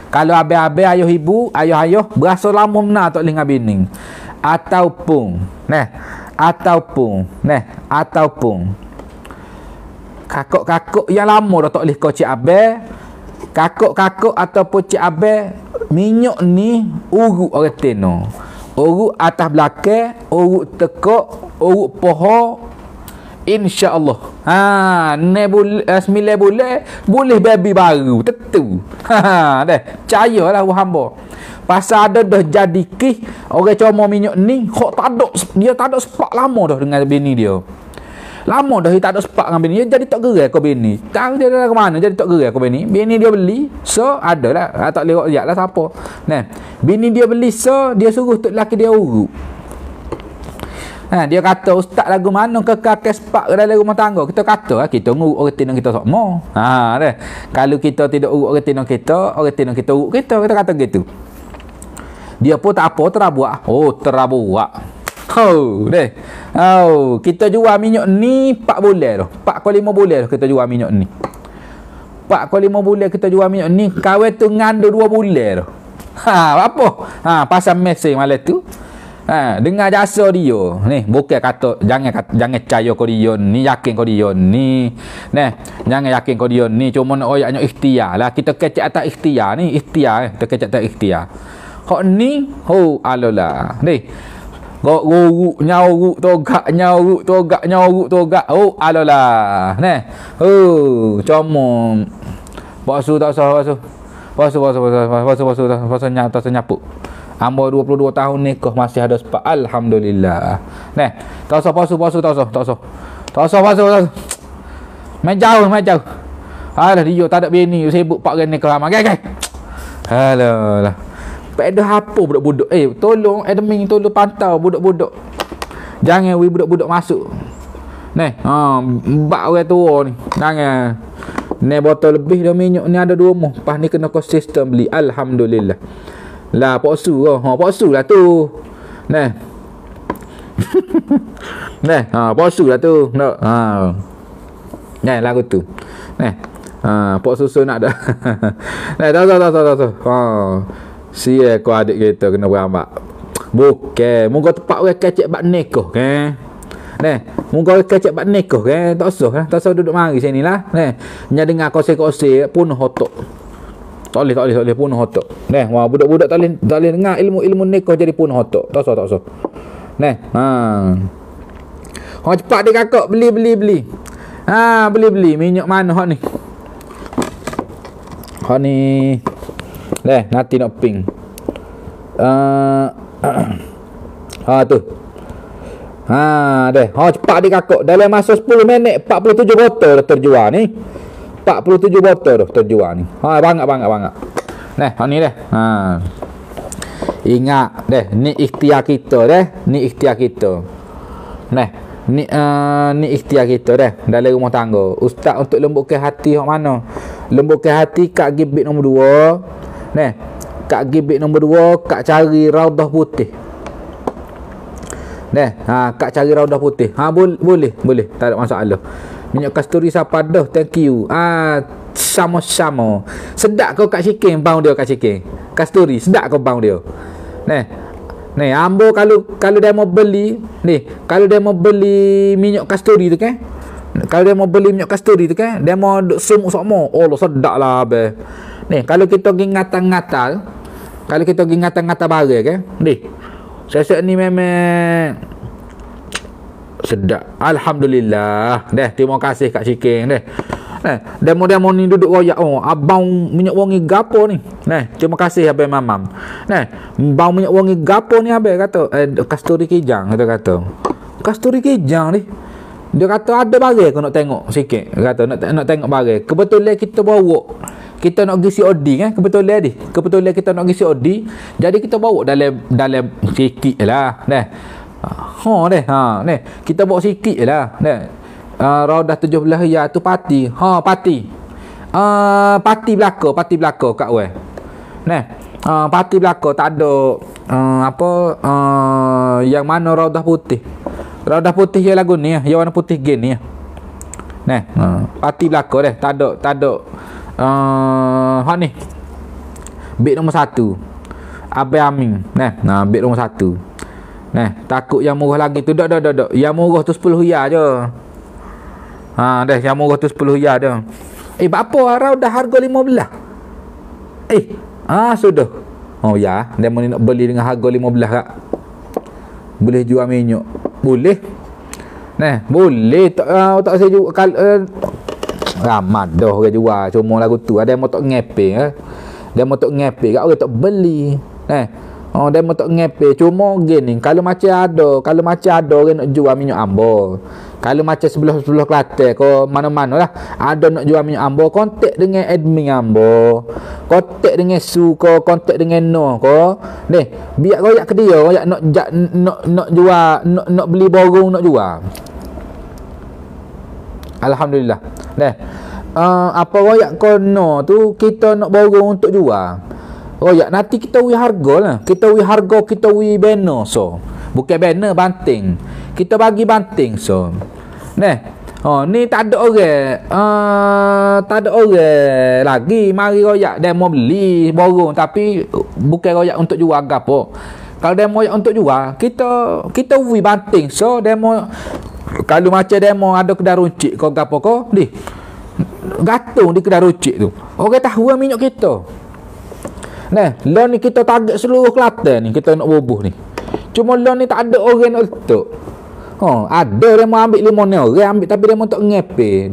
Kalau abai-abai ayah ibu, ayah berasa lama benar tak leh dengan bini. Ataupun kakak-kakak yang lama dah tak leh kau cik abai. Kakak-kakak ataupun cik abai, minyak ni urut orang teno. Urut atas belakang, urut tekak, urut poho. InsyaAllah. 9 bulan boleh baby baru. Tentu. Dah. Percayalah hamba. Pasal ada dah jadi kih orang comel minyak ni, dia tak ada sepak lama dah dengan bini dia. Lama dah dia tak ada sepak dengan bini dia, jadi tak gerai kau bini. Tak dia dah ke mana jadi tak gerai kau bini. Bini dia beli, so adalah tak lewat lihat lah siapa. Bini dia beli, so dia suruh tok laki dia urut. Dia kata ustaz lagu mana kekal sepak dalam rumah tangga. Kita kata kita ngurut orang tina kita semua. Dah. Kalau kita tidak urut orang tina kita urut kita kata gitu. Dia pun tak apa terabuak. Terabuak. Deh. Kita jual minyak ni 4 bulan dah. 4 ke 5 bulan dah kita jual minyak ni. 4 ke 5 bulan kita jual minyak ni, kawan tu nganda 2 bulan dah. Apa? Pasal mesej malam tu. Dengar jasa dia ni, bukan kata jangan percaya kau dia ni, yakin kau dia ni. Jangan yakin kau dia ni, cuma nak oyaknya ikhtiar lah. Kita kecek atas ikhtiar ni, kita kecek atas ikhtiar. Hak ni alolah ni guruk nyauruk togak alolah cuma basuh tak sah basuh nyapu. Ambo 22 tahun nikah masih ada sepak. Alhamdulillah. Tak usah basuh. Main jauh. Alah dia tak ada bini, sibuk pak gen nikah amal. Gay. Alah. Pada apa budak-budak? Tolong admin tolong pantau budak-budak. Jangan budak-budak masuk. Bak orang tua ni. Jangan. Botol lebih dah minyak ni ada 2 mah. Pas ni kena konsisten beli. Alhamdulillah. Lah poksu lah tu. Poksu lah tu. Lagu tu. Pok susu nak dah. Tak. Sia kau adik kita kena beramak. Bukan, muka tepat orang kecek bak nikah kan. Muka orang kecek bak nikah kan. Tak usah duduk mari sini lah. Nya dengar kose-kose pun hotok. Tak boleh pun hotok. Budak-budak tak boleh dengar ilmu nikah jadi pun hotok. Tak usah. Cepat dia kakak beli. Beli minyak mana hak ni? Hak ni. Nanti nak ping. Tu. Cepat dia kakak. Dalam masa 10 minit 47 botol dah terjual ni. 47 botol dah terjual ni. Banyak. Hak ni dah. Ingat ni ikhtiar kita Ni ikhtiar kita dalam rumah tangga. Ustaz untuk lembutkan hati hak mana? Lembutkan hati kat gibit nombor 2. Kat gibit nombor 2 kat cari raudah putih. Kat cari raudah putih. Boleh, tak ada masalah. Minyak kasturi siapa dah, thank you. Sama-sama. Sedap kau kat Cikin, bau dia kat Cikin. Kasturi, sedap kau bau dia. Ambo kalau dia mau beli, kalau dia mau beli minyak kasturi tu kan. Dia mau sumuk semua. Allah sedap lah abang. Kalau kita pergi ngatal-ngatal, barang kan. Saya ni memang sedap. Alhamdulillah. Terima kasih Kak Cikin Demo-demo ni duduk royak. Oh, abang minyak wangi gapo ni? Terima kasih abang Mamam. Bang minyak wangi gapo ni abang kata? Kasturi Kijang kata. Kasturi Kijang ni. Dia kata ada barang aku nak tengok sikit. Dia kata nak tengok barang. Kebetulan kita bawa. Kita nak pergi COD kan? Kebetulan kita nak pergi COD. Jadi kita bawa dalam sikit lah. Kita bawa sikit lah. Raudah 17 Hijrah tu parti. Parti belaka kat weh. Parti belaka tak ada yang mana Raudah Putih. Raudah Putih yang lagu ni, yang warna putih gen ni. Parti belaka dah. Tak ada hak ni. Bit nombor 1. Abang Amin. Bit nombor 1. Takut yang murah lagi tu. Dak. Yang murah tu 10 Riyal je. Yang murah tu 10 Riyal je. Berapa Raudah harga 15? Sudah. Oh ya, dia mau nak beli dengan harga 15 kak. Boleh jual minyak. Boleh. Boleh tak saya jual ramad dah orang jual cuma lagu tu. Ada yang mau tak ngepek dia mau tak ngepek kat orang tak beli. Dia mau tak ngepek cuma gini kalau macam ada orang nak jual minyak ambo. Kalau macam sebelah Kelantan ko mana-mana lah ada nak jual minyak ambo, kontak dengan admin ambo, kontak dengan su ko, kontak dengan no ko. Biar royak ke dia, royak nak jual, nak beli borong nak jual. Alhamdulillah. Apa royak ko no tu kita nak borong untuk jual. Royak nanti kita wi harga lah. Kita wi banner so. Bukan banner banting. Kita bagi banting so. Ni tak ada orang lagi mari royak dia mau beli borong tapi bukan royak untuk jual gapo. Kalau dia mau royak untuk jual, kita wi banting so dia mau kalau macam dia mau ada kedai runcit kau gapo kau di gantung di kedai runcit tu. Orang tahu minyak kita. Lah ni kita target seluruh Kelantan ni kita nak bubuh ni. Cuma lah ni tak ada orang nak letak. Ada dia mau ambil 5 ni orang ambil tapi dia mau tak ngepe.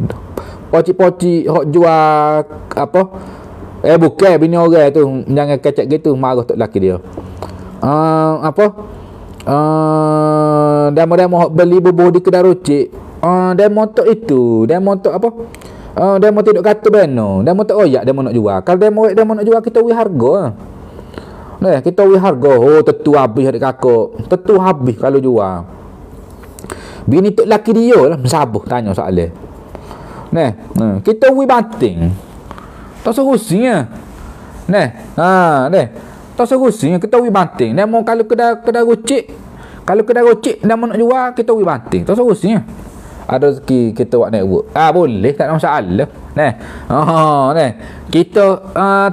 Poci-poci hok jual apa? Bukan bini orang tu jangan kecek gitu marah tok laki dia. Demo hok beli bubuh di kedai runcit. Demo tok itu, demo tok apa? Demo tidak kata beno, demo tak royak demo nak jual. Kalau demo nak jual kita wi harga. Kita wi harga. Tentu habis adik kakak. Tentu habis kalau jual. Bini tok laki dia lah mensabuh tanya soalan. Kita wi banting. Tak serusnya. Tak serusnya kita wi banting. Demo kalau kedai runcit, demo nak jual kita wi banting. Tak serusnya. Ada rezeki kita buat network. Boleh tak ada masalah. Kita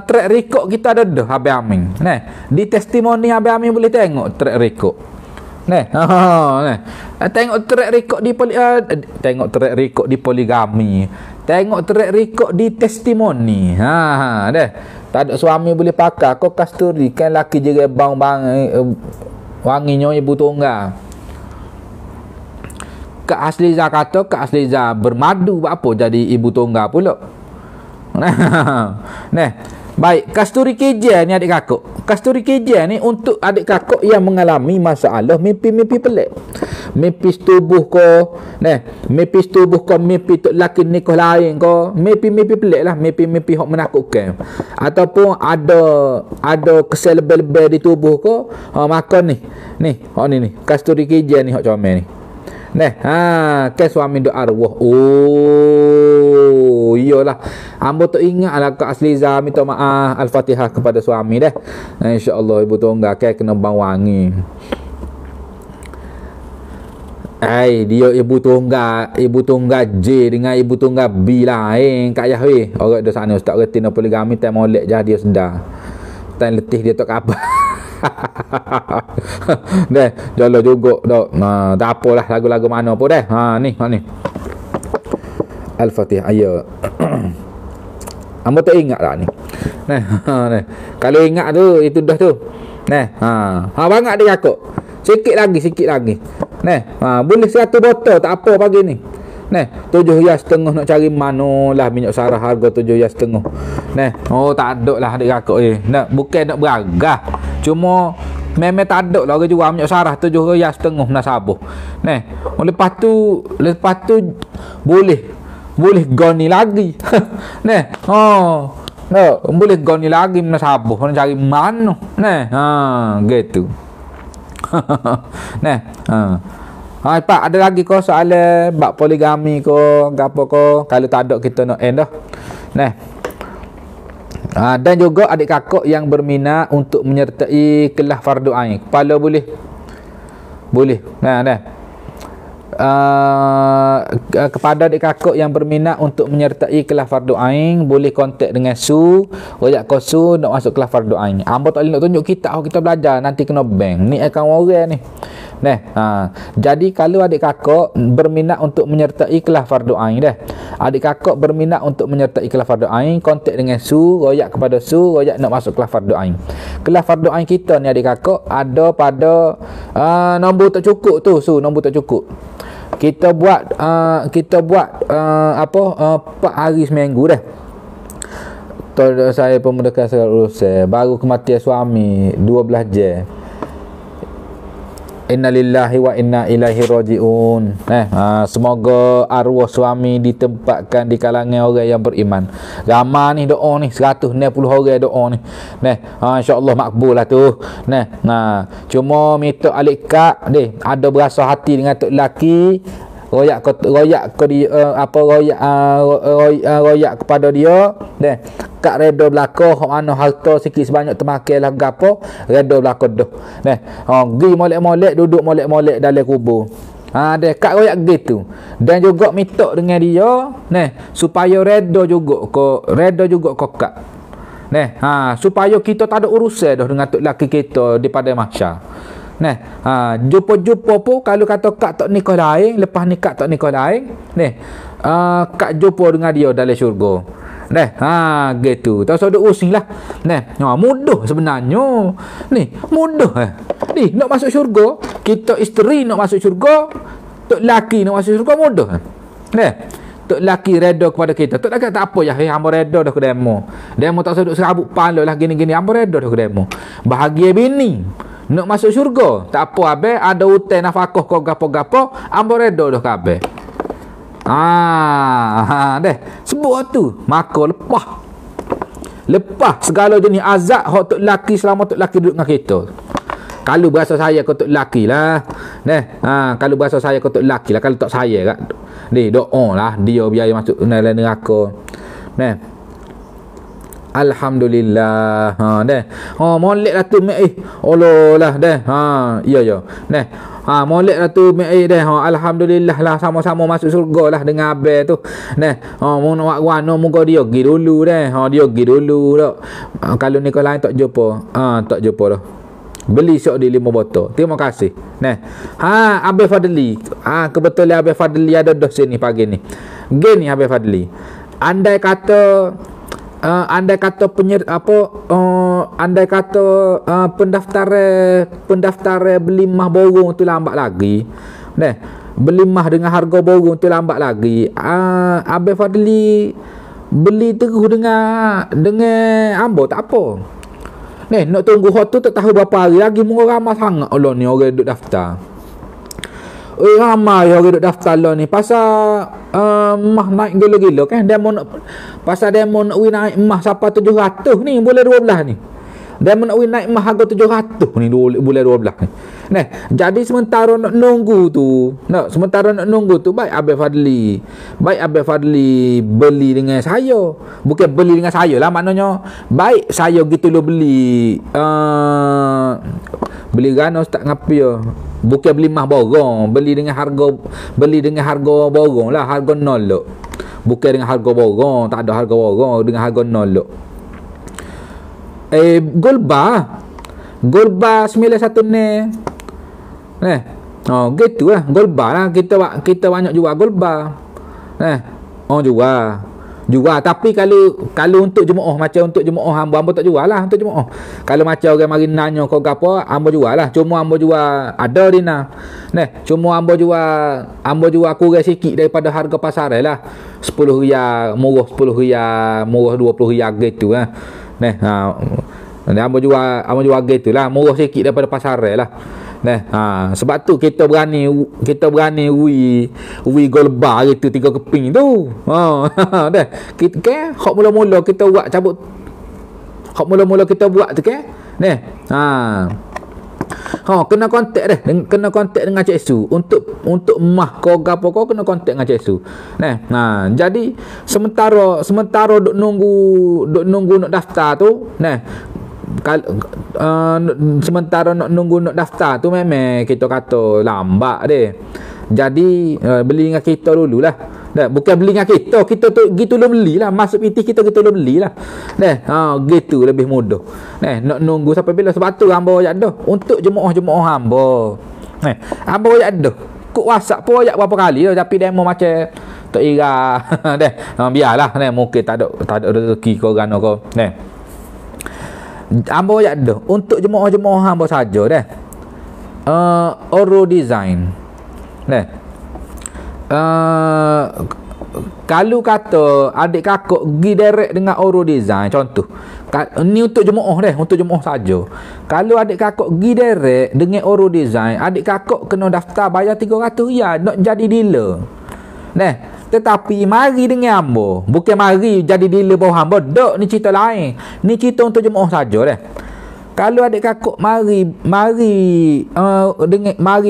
track record kita ada dah Abang Amin. Di testimoni Abang Amin boleh tengok track record. Tengok track record di poligami. Tengok track record di testimoni. Tak ada suami boleh pakai kau kasturi kan laki je bang wanginya ibu tunggal. Kak Asliza kata Kak Asliza bermadu apa jadi ibu tunggal pula. Baik, Kasturi Kijang ni adik kakak. Kasturi Kijang ni untuk adik kakak yang mengalami masalah mimpi-mimpi pelik. Mimpi setubuh ko, mimpi setubuh ko, mimpi tok laki nikah lain ko, mimpi-mimpi pelik lah, mimpi-mimpi hok menakutkan. Ataupun ada kesel lebih-lebih di tubuh ko, maka ni hok ni Kasturi Kijang ni hok comel ni. Ke suami duk arwah. Iyalah. Hamba tak ingatlah Kak Asliza minta maaf Al-Fatihah kepada suami dah. Insya-Allah ibu tunggal kena bang wangi. Dia ibu tunggal J dengan ibu tunggal B lain Kak Yahweh. Orang dah sana ustaz reti nak poligami tak molek jah dia sedar. Tak letih dia tak apa. Jalan juga dak. Tak apalah lagu-lagu mana pun dah. Ni. Al-Fatihah ayat. Hamba tak ingat lah ni. Kalau ingat tu itu dah tu. Banyak dia kakak. Sikit lagi. Boleh 100 botol tak apa pagi ni. Neh, 7,5 nak cari mana lah minyak sarah harga 7,5. Neh, oh tak ada lah adik kakak nak bukan nak beragah. Cuma memang tak ada lah orang jual minyak sarah 7,5 nasabah. Neh, lepas tu boleh goni lagi. Neh, oh. No, boleh goni lagi nasabah nak cari mana. Neh, gitu. Neh, Pak, ada lagi kau soalan bab poligami ko gapo ko, kalau tak ada kita nak end dah. Nah. Dan juga adik kakak yang berminat untuk menyertai kelas fardu ain. Kepala boleh. Boleh. Kepada adik kakak yang berminat untuk menyertai kelas fardu ain, boleh kontak dengan Su, royak ko Su nak masuk kelas fardu ain. Ambo tak boleh nak tunjuk kita belajar nanti kena bank. Ni akan orang ni. Jadi kalau adik kakak berminat untuk menyertai kelas fardu ain dah. Adik kakak berminat untuk menyertai kelas fardu ain, kontak dengan Su, royak kepada Su, royak nak masuk kelas fardu ain. Kelas fardu ain kita ni adik kakak ada pada nombor tak cukup tu, Su, nombor tak cukup. Kita buat 4 hari seminggu dah. Saya pemuda kasar urusan baru kematian suami 12 jam. Innalillahi wa inna ilaihi rajiun. Semoga arwah suami ditempatkan di kalangan orang yang beriman. Ramai ni doa ni 160 orang doa ni. Insya-Allah makbul lah tu. Cuma minta alikat deh, ada berasa hati dengan tok lelaki, royak kepada dia deh. Kak reda belaka hok mana harta sikit sebanyak termakan lah gapo, reda belaka dah. Gi molek-molek duduk molek-molek dalam kubur. Deh kak royak gitu. Dan juga minta dengan dia supaya reda juga ko kak. Supaya kita tak ada urusan dah dengan tok laki kita di pada mahsyar. Jumpa-jumpa pun kalau kata kak tak nikah lain, lepas nikah tak nikah lain, kak jumpa dengan dia dalam syurga. Gitu. Tak usah duk using lah. Mudah sebenarnya. Mudah. Nak masuk syurga, kita isteri nak masuk syurga, tok laki nak masuk syurga mudah. Tok laki reda kepada kita. Tok laki tak apa ya, hamba reda dah ke demo. Demo tak usah duk serabut pala lah gini-gini, hamba reda dah ke demo. Bahagia bini nak masuk syurga, tak apa abe, ada hutang nafkah kau gapo-gapo, hamba reda dah kabeh. Deh sebut tu maka lepas segala jenis azab hak tok laki selama tok laki duduk dengan kita. Kalau berasa saya kau tok laki lah. Kalau berasa saya kau tok laki lah, kalau tak saya kat doa lah dia biar masuk dalam neraka. Alhamdulillah. Molek lah tu mek Allah lah dah. Ya. Molek lah tu mek dah. Alhamdulillah lah, sama-sama masuk surga lah dengan abang tu. Mau nak warna muka dia pergi dulu dah. Dia pergi dulu dah. Kalau nikah lain tak jumpa. Tak jumpa dah. Beli syok di 5 botol. Terima kasih. Abang Fadli. Kebetulan Abang Fadli ada dah sini pagi ni. Gini Abang Fadli. Andai kata pendaftaran beli mah borong tu lambat lagi. Beli mah dengan harga borong tu lambat lagi. Abang Fadli beli terus dengan ambo tak apa. Nak tunggu hot tu tak tahu berapa hari lagi, murah ramai sangat Allah ni orang duk daftar. Ramai orang duk daftar lah ni pasal mah naik gila-gila kan. Demo nak pasal demo nak naik mah sampai 700 ni bulan 12 ni. Demo nak naik mah harga 700 ni bulan 12 ni. Jadi sementara nak nunggu tu, baik Abang Fadli beli dengan saya. Bukan beli dengan saya lah, maknanya baik saya gitu lo beli gana tak ngapi ya. Bukan beli mah borong, beli dengan harga borong lah, harga nol lo. Bukan dengan harga borong, tak ada harga borong, dengan harga nol lo. Golba 91 ni. Gitu lah golba lah, kita banyak jual golba. jual. Tapi kalau untuk jemaah, macam untuk jemaah hamba tak jual lah untuk jemaah. Kalau macam orang mari nanya kau gapo, hamba jual lah. Cuma hamba jual ada dina. Cuma hamba jual kurang sikit daripada harga pasar lah. 10 riyal murah, 10 riyal murah, 20 riyal gitu lah. Hamba jual gitu lah, murah sikit daripada pasar lah. Sebab tu kita berani ui golba gitu 3 keping tu. Kita hak mula-mula kita buat cabut. Hak mula-mula kita buat tu ke? Kena kontak dah. Kena kontak dengan Cik Su untuk mah kau gapo kau kena kontak dengan Cik Su. Jadi sementara duk nunggu nak daftar tu, sementara nak nunggu nak daftar tu memang kita kata lambat deh. Jadi beli dengan kita dululah. Bukan beli dengan kita tu gitu lo belilah. Masuk PT kita gitu lo belilah. Gitu lebih mudah. Nak nunggu sampai bila, sebab tu hamba ayat dah untuk jemaah hamba. Hamba ayat dah. Kok WhatsApp pun ayat berapa kali dah, tapi demo macam tak ira. Biarlah mungkin tak ada rezeki kau gano kau. Hamba ayat dah untuk jemaah hamba saja dah. Oro design. Kalau kata adik kakak pergi direct dengan Oro Design, contoh ni untuk jemaah dah, untuk jemaah saja. Kalau adik kakak pergi direct dengan Oro Design, adik kakak kena daftar bayar 300 riyal nak jadi dealer. Tetapi mari dengan hamba, bukan mari jadi dealer bawah hamba, dak, ni cerita lain. Ni cerita untuk jemaah saja dah. Kalau adik kakak mari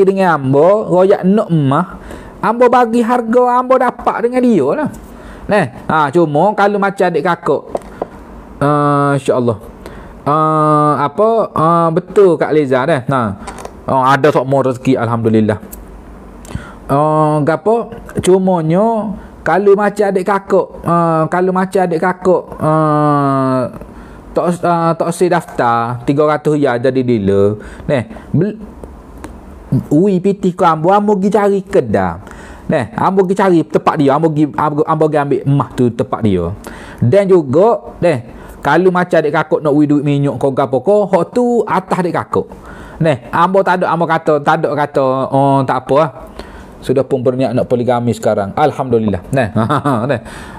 dengan hamba, royak nak emah, hamba bagi harga hamba dapat dengan dia lah. Cuma kalau macam adik kakak insya-Allah betul Kak Liza dah. Ada semua rezeki alhamdulillah. Gapo cumanya kalau macam adik kakak tak si daftar 300 riyal jadi dealer. PT kau ambo pergi cari kedai. Ambo pergi cari tempat dia, ambo pergi ambil emas tu tempat dia. Dan juga kalau macam adik kakak nak duit minyak kau gapo kau, hak tu atas adik kakak. Ambo tak ada, ambo kata tak apa lah. Sudah pun berniat nak poligami sekarang. Alhamdulillah.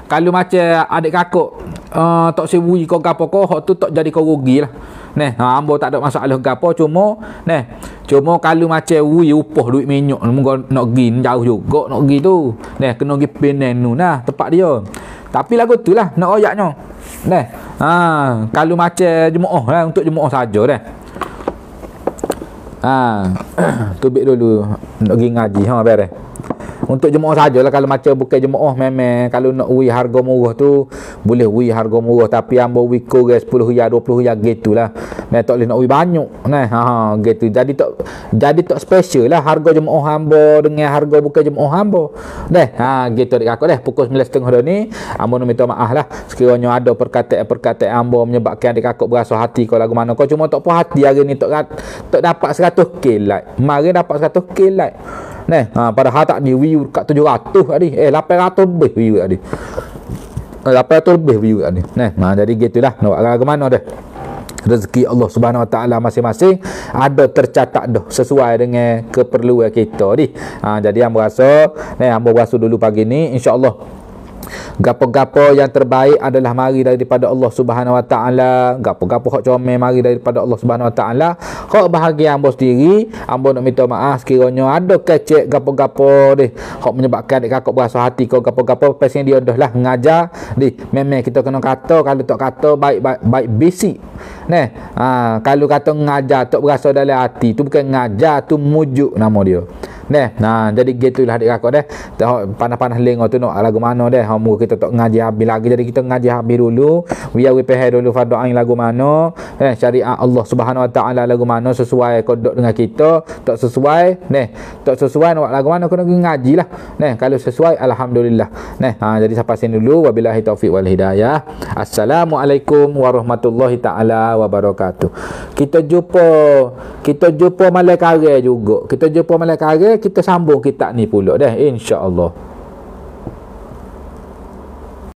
Kalau macam adik kakak tak sebui kau gapo kau, hak tu tak jadi kau rugi lah. Ambo tak ada masalah gapo, cuma kalau macam upah duit minyak nak pergi jauh juga nak pergi tu. Kena pergi Penang tu tempat dia. Tapi lagu tu lah nak ayatnya. Kalau macam jemaah lah, untuk jemaah saja dah. Tubik dulu nak pergi ngaji beres. Untuk jemaah sajalah. Kalau macam bukan jemaah, memang kalau nak ui harga murah tu boleh ui harga murah, tapi hamba ui kurang 10 riyal 20 riyal gitulah. Tak boleh nak ui banyak gitu. Jadi tak special lah harga jemaah hamba dengan harga bukan jemaah hamba. Gitu adik kakak pukul 9.30 dah ni. Hamba nak minta maaf lah sekiranya ada perkataan hamba menyebabkan adik kakak berasa hati kau lagu mana kau cuma tak puas hati hari ni tak dapat 100k like. Mari dapat 100k like. Padahal tak ni view kat 700 tadi. 800 lebih view tadi. 800 lebih view tadi. Jadi gitulah nak ke mana dah. Rezeki Allah Subhanahu Wa Taala masing-masing ada tercatat dah sesuai dengan keperluan kita ni. Jadi hamba rasa dulu pagi ni insya-Allah gapo-gapo yang terbaik adalah mari daripada Allah Subhanahu Wa Taala. Gapo-gapo hak comel mari daripada Allah Subhanahu Wa Taala. Hak bahagia hamba sendiri, hamba nak minta maaf sekiranya ada kecek gapo-gapo deh hak menyebabkan adik kakak berasa hati kau gapo-gapo pasien dia dah lah ngajar deh. Memang kita kena kata, kalau tak kata baik basic. Kalau kata ngajar tak berasa dalam hati tu bukan ngajar, tu mujuk nama dia. Jadi gitulah adik kakak dah. Panas-panas lengok tu nak lagu mana dah. Moga kita tak ngaji habis lagi. Jadi kita ngaji habis dulu. Biar we pahal dulu fardu ain lagu mana. Syariat Allah Subhanahu Wa Taala lagu mana sesuai kodok dengan kita. Tak sesuai, tak sesuai nak lagu mana kena ngaji lah. Kalau sesuai alhamdulillah. Jadi sampai sini dulu. Wabillahi taufik wal hidayah. Assalamualaikum warahmatullahi taala wabarakatuh. Kita jumpa malam kare juga. Kita sambung kitab ni pula dah insya-Allah.